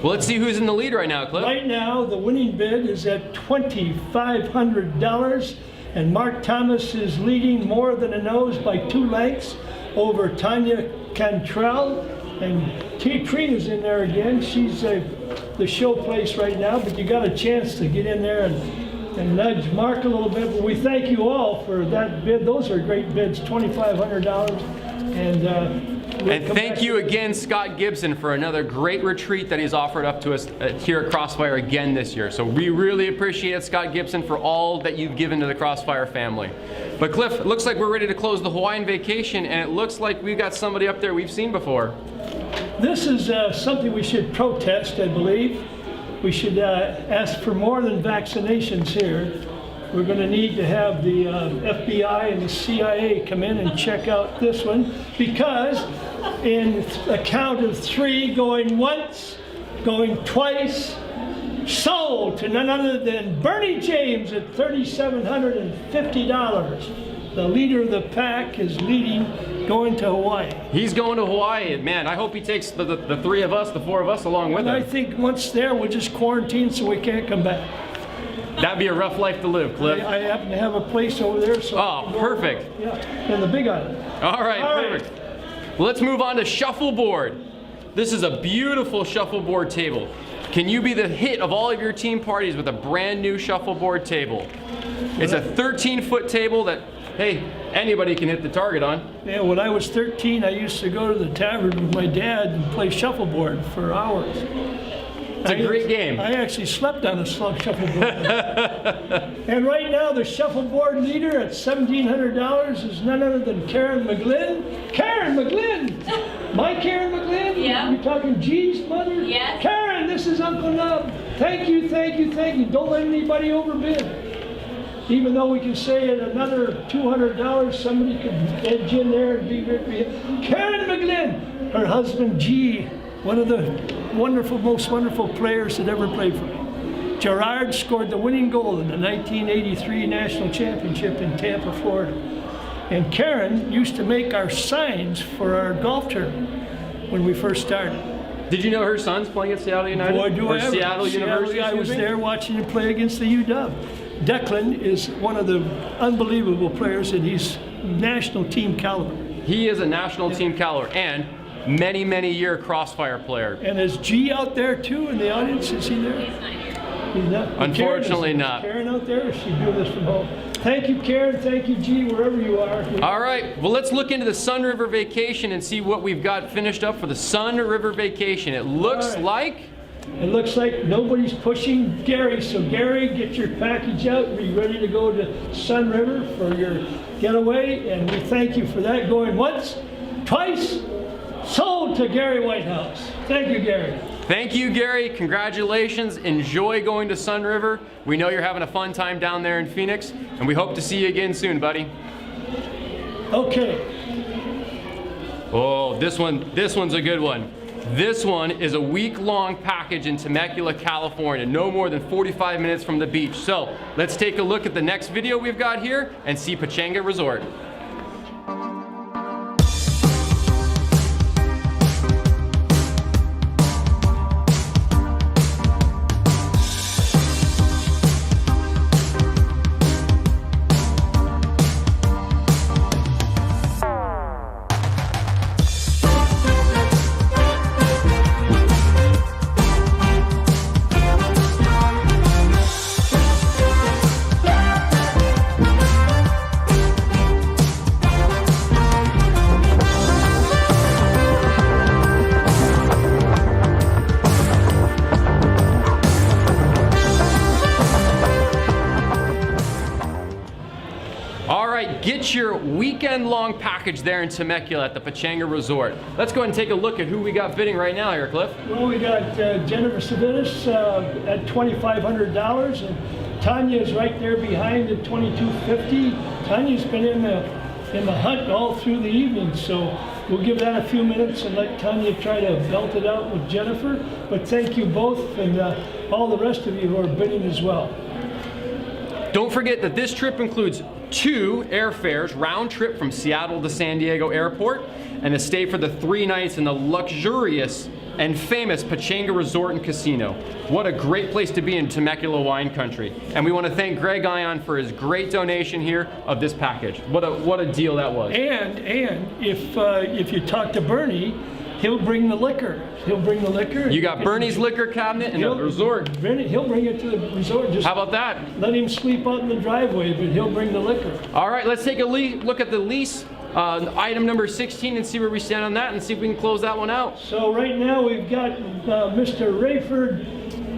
S2: Well, let's see who's in the lead right now, Cliff.
S3: Right now, the winning bid is at $2,500, and Mark Thomas is leading more than a nose by 2 lengths over Tanya Cantrell. And Trina's in there again. She's the show place right now, but you got a chance to get in there and nudge Mark a little bit. But we thank you all for that bid. Those are great bids, $2,500. And
S2: thank you again, Scott Gibson, for another great retreat that he's offered up to us here at Crossfire again this year. So we really appreciate it, Scott Gibson, for all that you've given to the Crossfire family. But Cliff, it looks like we're ready to close the Hawaiian vacation, and it looks like we've got somebody up there we've seen before.
S3: this is something we should protest, I believe. We should ask for more than vaccinations here. We're going to need to have the FBI and the CIA come in and check out this one, because in a count of 3, going once, going twice, sold to none other than Bernie James at $3,750. The leader of the pack is leading, going to Hawaii.
S2: He's going to Hawaii. Man, I hope he takes the 3 of us, the 4 of us along with him.
S3: I think once there, we'll just quarantine so we can't come back.
S2: That'd be a rough life to live, Cliff.
S3: I happen to have a place over there. So
S2: oh, perfect.
S3: Yeah, in the Big Island.
S2: All right, perfect. Well, let's move on to Shuffleboard. This is a beautiful shuffleboard table. Can you be the hit of all of your team parties with a brand new shuffleboard table? It's a 13-foot table that, hey, anybody can hit the target on.
S3: Yeah, when I was 13, I used to go to the tavern with my dad and play shuffleboard for hours.
S2: It's a great game.
S3: I actually slept on a shuffleboard. And right now, the shuffleboard leader at $1,700 is none other than Karen McGlynn. Karen McGlynn! My Karen McGlynn?
S5: Yeah.
S3: You talking G's mother?
S5: Yes.
S3: Karen, this is Uncle Nub. Thank you, thank you, thank you. Don't let anybody overbid. Even though we can say at another $200, somebody could edge in there and be good. Karen McGlynn, her husband G, one of the most wonderful players that ever played for me. Gerard scored the winning goal in the 1983 National Championship in Tampa, Florida. And Karen used to make our signs for our golf tournament when we first started.
S2: Did you know her son's playing at Seattle United?
S3: Boy, do
S2: or
S3: I ever.
S2: Seattle University?
S3: I was there watching him play against the UW. Declan is one of the unbelievable players, and he's national team caliber.
S2: He is a national team caliber and many-year Crossfire player.
S3: And is G out there too in the audience? Is he there? He's not.
S2: Unfortunately not.
S3: Karen out there? Or is she doing this from home? Thank you, Karen. Thank you, G, wherever you are.
S2: All right. Well, let's look into the Sun River Vacation and see what we've got finished up for the Sun River Vacation. It looks like...
S3: It looks like nobody's pushing Gary. So Gary, get your package out and be ready to go to Sun River for your getaway. And we thank you for that. Going once, twice, sold to Gary Whitehouse. Thank you, Gary.
S2: Thank you, Gary. Congratulations. Enjoy going to Sun River. We know you're having a fun time down there in Phoenix, and we hope to see you again soon, buddy.
S3: Okay.
S2: Oh, this one's a good one. This one is a week-long package in Temecula, California, no more than 45 minutes from the beach. So let's take a look at the next video we've got here and see Pachanga Resort. weekend-long package there in Temecula at the Pachanga Resort. Let's go ahead and take a look at who we got bidding right now here, Cliff.
S3: Well, we got Jennifer Savitas at $2,500, and Tanya's right there behind at $2,250. Tanya's been in the hunt all through the evening, so we'll give that a few minutes and let Tanya try to belt it out with Jennifer. But thank you both, and all the rest of you who are bidding as well.
S2: Don't forget that this trip includes 2 airfares, round trip from Seattle to San Diego Airport, and a stay for the 3 nights in the luxurious and famous Pachanga Resort and Casino. What a great place to be in Temecula wine country. And we want to thank Greg Ion for his great donation here of this package. What a deal that was.
S3: And if you talk to Bernie, he'll bring the liquor. He'll bring the liquor.
S2: You got Bernie's liquor cabinet in the resort.
S3: He'll bring it to the resort. Just
S2: how about that?
S3: Let him sleep out in the driveway, but he'll bring the liquor.
S2: All right, let's take a look at the lease. Item number 16 and see where we stand on that and see if we can close that one out.
S3: So right now we've got Mr. Rayford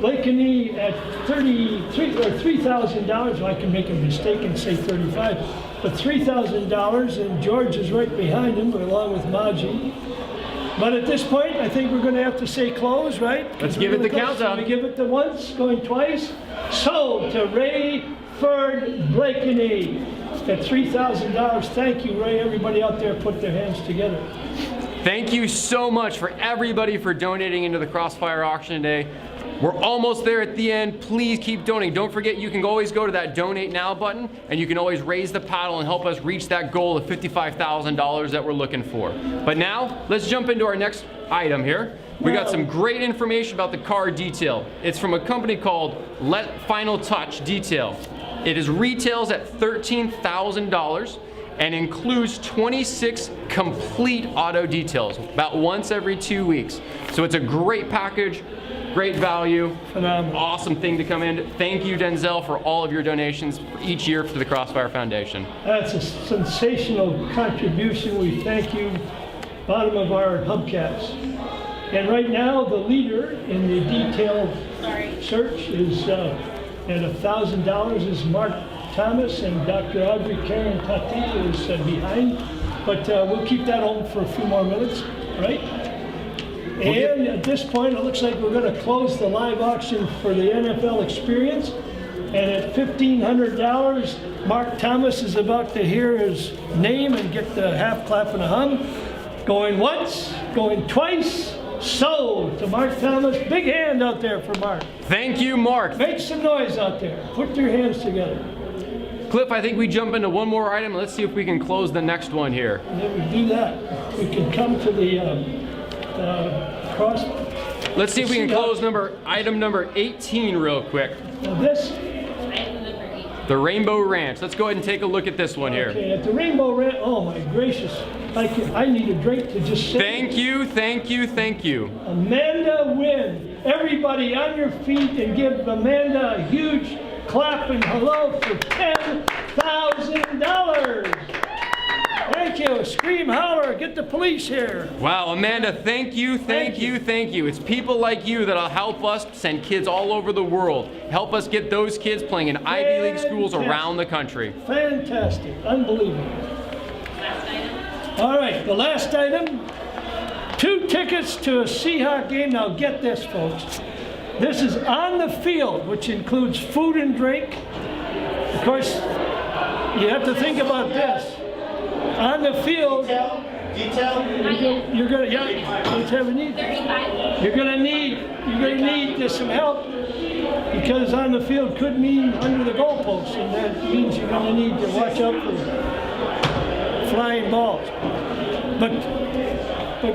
S3: Blakeney at $3,000. Well, I can make a mistake and say 35, but $3,000, and George is right behind him, along with Maji. But at this point, I think we're going to have to say close, right?
S2: Let's give it the countdown.
S3: We give it the once, going twice. Sold to Rayford Blakeney at $3,000. Thank you, Ray. Everybody out there put their hands together.
S2: Thank you so much for everybody for donating into the Crossfire auction today. We're almost there at the end. Please keep donating. Don't forget, you can always go to that Donate Now button, and you can always raise the paddle and help us reach that goal of $55,000 that we're looking for. But now, let's jump into our next item here. We got some great information about the car detail. It's from a company called Let Final Touch Detail. It is retails at $13,000 and includes 26 complete auto details, about once every 2 weeks. So it's a great package, great value,
S3: phenomenal,
S2: awesome thing to come in. Thank you, Denzel, for all of your donations each year to the Crossfire Foundation.
S3: That's a sensational contribution. We thank you, bottom of our hubcaps. And right now, the leader in the detailed search is at $1,000 is Mark Thomas, and Dr. Audrey Karen Tati is behind. But we'll keep that open for a few more minutes, right? And at this point, it looks like we're going to close the live auction for the NFL experience. And at $1,500, Mark Thomas is about to hear his name and get the half clap and a hum. Going once, going twice. Sold to Mark Thomas. Big hand out there for Mark.
S2: Thank you, Mark.
S3: Make some noise out there. Put your hands together.
S2: Cliff, I think we jump into one more item. Let's see if we can close the next one here.
S3: And then we do that. We can come to the cross.
S2: Let's see if we can close item number 18 real quick.
S3: Now this.
S2: The Rainbow Ranch. Let's go ahead and take a look at this one here.
S3: Okay, at the Rainbow Ranch. Oh my gracious. I need a drink to just sit.
S2: Thank you, thank you, thank you.
S3: Amanda Wynn. Everybody on your feet and give Amanda a huge clap and hello for $10,000. Thank you. Scream, holler, get the police here.
S2: Wow, Amanda, thank you, thank you, thank you. It's people like you that'll help us send kids all over the world. Help us get those kids playing in Ivy League schools around the country.
S3: Fantastic. Unbelievable.
S5: Last item.
S3: All right, the last item. 2 tickets to a Seahawk game. Now get this, folks. This is on the field, which includes food and drink. Of course, you have to think about this. On the field, you're gonna need some help, because on the field could mean under the goalposts, and that means you're gonna need to watch out for flying balls. But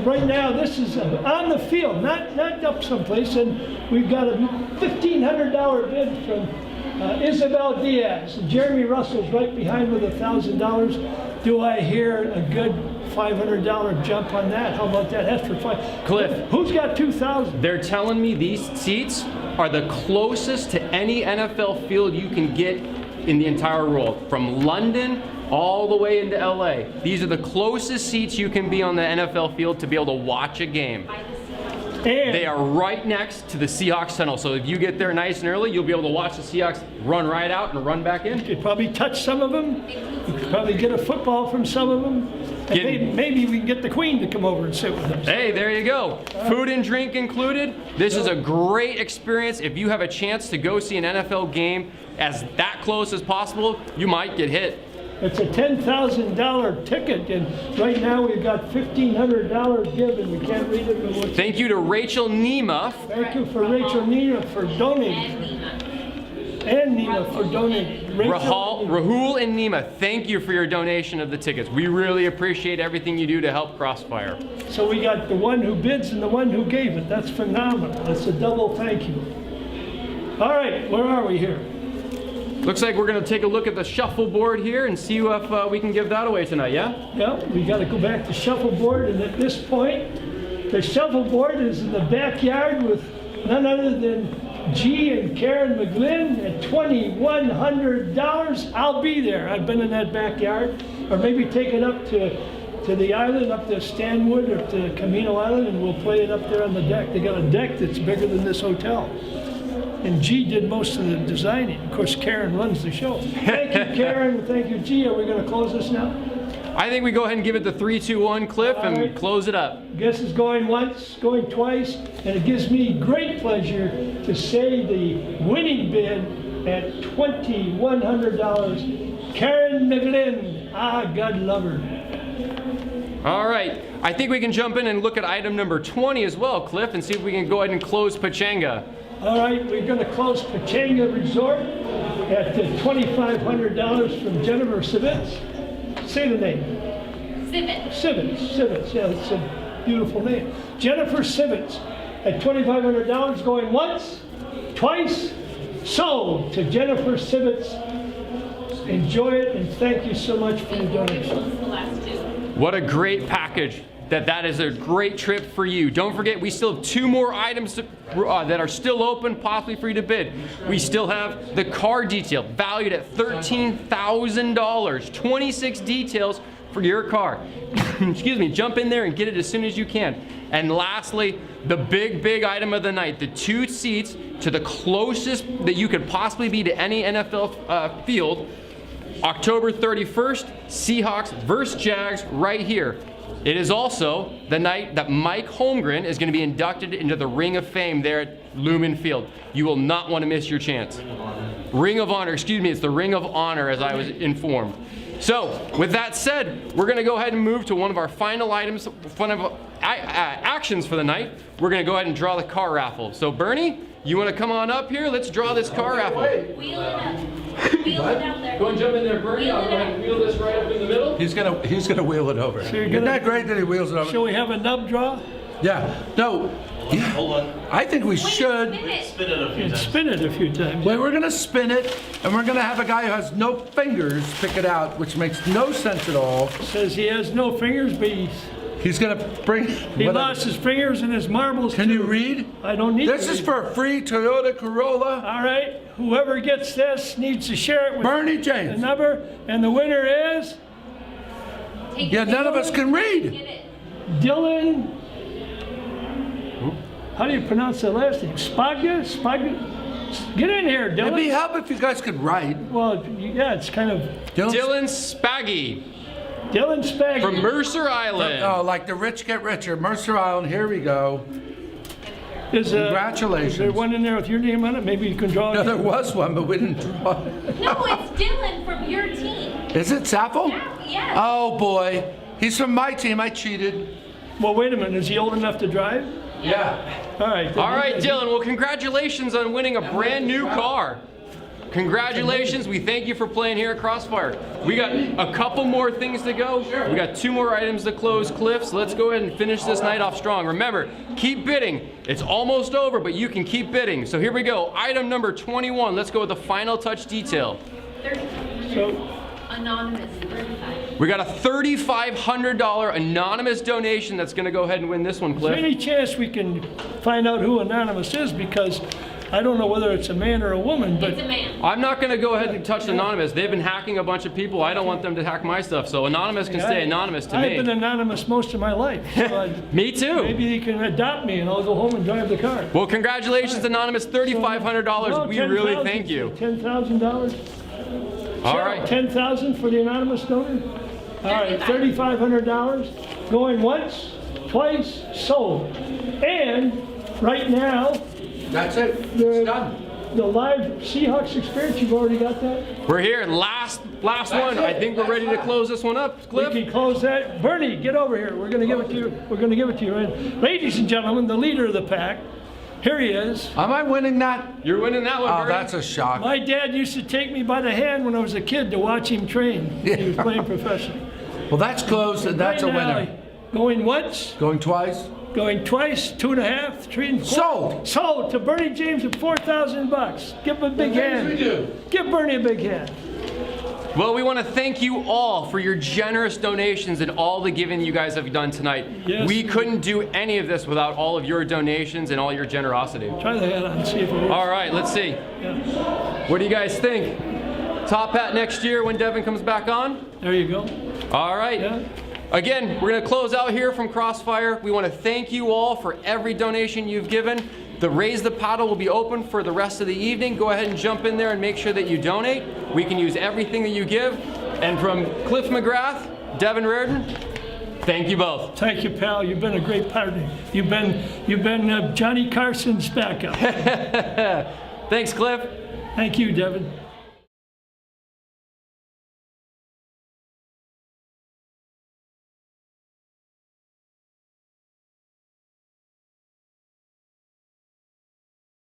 S3: right now, this is on the field, not up someplace, and we've got a $1,500 bid from Isabel Diaz. Jeremy Russell's right behind with $1,000. Do I hear a good $500 jump on that? How about that? That's for $500.
S2: Cliff,
S3: who's got $2,000?
S2: They're telling me these seats are the closest to any NFL field you can get in the entire world, from London all the way into LA. These are the closest seats you can be on the NFL field to be able to watch a game.
S3: And
S2: They are right next to the Seahawks tunnel. So if you get there nice and early, you'll be able to watch the Seahawks run right out and run back in.
S3: you could probably touch some of them. You could probably get a football from some of them. And maybe we can get the Queen to come over and sit with us.
S2: Hey, there you go. Food and drink included. This is a great experience. If you have a chance to go see an NFL game as that close as possible, you might get hit.
S3: It's a $10,000 ticket, and right now we've got $1,500 given. We can't read it. But
S2: Thank you to Rachel Nima.
S3: thank you for Rachel Nina for donating. And Nina for donating.
S2: Rahul and Nima, thank you for your donation of the tickets. We really appreciate everything you do to help Crossfire.
S3: So we got the one who bids and the one who gave it. That's phenomenal. That's a double thank you. All right, where are we here?
S2: Looks like we're going to take a look at the shuffleboard here and see if we can give that away tonight, yeah?
S3: Yeah, we got to go back to shuffleboard, and at this point, the shuffleboard is in the backyard with none other than G and Karen McGlynn at $2,100. I'll be there. I've been in that backyard, or maybe take it up to the island, up to Stanwood or to Camino Island, and we'll play it up there on the deck. They got a deck that's bigger than this hotel. And G did most of the designing. Of course, Karen runs the show. Thank you, Karen. Thank you, G. Are we going to close this now?
S2: I think we go ahead and give it the 3, 2, 1 Cliff and
S3: right.
S2: close it up.
S3: Guess it's going once, going twice, and it gives me great pleasure to say the winning bid at $2,100. Karen McGlynn. Ah, God love her.
S2: All right. I think we can jump in and look at item number 20 as well, Cliff, and see if we can go ahead and close Pachanga.
S3: All right, we're going to close Pachanga Resort at $2,500 from Jennifer Sivitz. Say the name. Sivitz, yeah, it's a beautiful name. Jennifer Sivitz at $2,500 going once, twice, sold to Jennifer Sivitz. Enjoy it, and thank you so much for your donation.
S2: What a great package. That is a great trip for you. Don't forget, we still have 2 more items that are still open, possibly for you to bid. We still have the car detail, valued at $13,000. 26 details for your car. Excuse me, jump in there and get it as soon as you can. And lastly, the big item of the night, the 2 seats to the closest that you could possibly be to any NFL field. October 31st, Seahawks versus Jags right here. It is also the night that Mike Holmgren is going to be inducted into the Ring of Fame there at Lumen Field. You will not want to miss your chance. Ring of Honor, excuse me, it's the Ring of Honor as I was informed. So, with that said, we're going to go ahead and move to one of our final items, actions for the night. We're going to go ahead and draw the car raffle. So, Bernie, you want to come on up here? Let's draw this car raffle.
S5: Wheel it up. Wheel it out there.
S2: Go and jump in there, Bernie. I'll go ahead and wheel this right up in the middle.
S1: He's gonna wheel it over.
S3: So
S1: Isn't that great that he wheels it over?
S3: Shall we have a nub draw?
S1: Yeah. No. Yeah.
S6: Hold on.
S1: I think we should.
S6: Spin it a few
S3: And
S6: times.
S3: spin it a few times.
S1: Well, we're gonna spin it, and we're gonna have a guy who has no fingers pick it out, which makes no sense at all.
S3: Says he has no fingers, but
S1: He's gonna bring.
S3: he lost his fingers and his marbles.
S1: Can you
S3: too.
S1: read?
S3: I don't need
S1: This
S3: to
S1: is
S3: read.
S1: for a free Toyota Corolla.
S3: All right, whoever gets this needs to share it with
S1: Bernie
S3: the
S1: James.
S3: number, and the winner is
S5: Take
S1: Yeah,
S5: it.
S1: none of us can read.
S5: Get it.
S3: Dylan. How do you pronounce the last name? Spaga? Get in here,
S1: It'd be
S3: Dylan.
S1: help if you guys could write.
S3: Well, yeah, it's kind of
S2: Dylan Spaggy
S3: Dylan Spaggy.
S2: from Mercer Island.
S1: Oh, like the rich get richer. Mercer Island, here we go.
S3: Congratulations. Is there one in there with your name on it? Maybe you can draw it.
S1: No, there was one, but we didn't draw it.
S5: No, it's Dylan from your team.
S1: Is it Sappho?
S5: Yes.
S1: Oh, boy. He's from my team. I cheated.
S3: Well, wait a minute. Is he old enough to drive?
S1: Yeah.
S3: All right.
S2: All right, Dylan. Well, congratulations on winning a brand new car. Congratulations. We thank you for playing here at Crossfire. We got a couple more things to go. We got 2 more items to close, Cliff. So let's go ahead and finish this night off strong. Remember, keep bidding. It's almost over, but you can keep bidding. So here we go. Item number 21. Let's go with the final touch detail.
S5: 35.
S3: So,
S5: Anonymous, 35.
S2: We got a $3,500 anonymous donation that's going to go ahead and win this one,
S3: is there
S2: Cliff.
S3: any chance we can find out who Anonymous is? Because I don't know whether it's a man or a woman, but
S5: It's a man.
S2: I'm not going to go ahead and touch Anonymous. They've been hacking a bunch of people. I don't want them to hack my stuff, so Anonymous can stay anonymous to
S3: I've
S2: me.
S3: been anonymous most of my life. So
S2: Me too.
S3: maybe you can adopt me and I'll go home and drive the car.
S2: Well, congratulations, Anonymous. $3,500.
S3: No,
S2: We really
S3: 10,000.
S2: thank you.
S3: $10,000.
S2: All right.
S3: 10,000 for the anonymous donor. All right, $3,500 going once, twice, sold. And right now,
S1: That's it. It's done.
S3: the live Seahawks experience, you've already got that?
S2: We're here. Last one. I think we're ready to close this one up.
S3: We
S2: Cliff?
S3: can close that. Bernie, get over here. We're going to give it to you. We're going to give it to you. And ladies and gentlemen, the leader of the pack, here he is.
S1: Am I winning that?
S2: You're winning that one,
S1: Oh,
S2: Bernie.
S1: that's a shock.
S3: My dad used to take me by the hand when I was a kid to watch him train. He was playing professional.
S1: Well, that's closed, and that's a
S3: Right now,
S1: winner.
S3: Going once,
S1: Going twice?
S3: going twice, 2.5, 3 and 4.
S1: Sold.
S3: Sold to Bernie James at $4,000. Give him a big hand.
S1: we do.
S3: Give Bernie a big hand.
S2: Well, we want to thank you all for your generous donations and all the giving you guys have done tonight.
S3: Yes.
S2: We couldn't do any of this without all of your donations and all your generosity.
S3: Try the hat on, see if it works.
S2: All right, let's see.
S3: Yeah.
S2: What do you guys think? Top hat next year when Devin comes back on?
S3: There you go.
S2: All right.
S3: Yeah.
S2: Again, we're going to close out here from Crossfire. We want to thank you all for every donation you've given. The Raise the Paddle will be open for the rest of the evening. Go ahead and jump in there and make sure that you donate. We can use everything that you give. And from Cliff McGrath, Devin Reardon, thank you both.
S3: Thank you, pal. You've been a great partner. You've been Johnny Carson's backup.
S2: Thanks, Cliff.
S3: Thank you, Devin.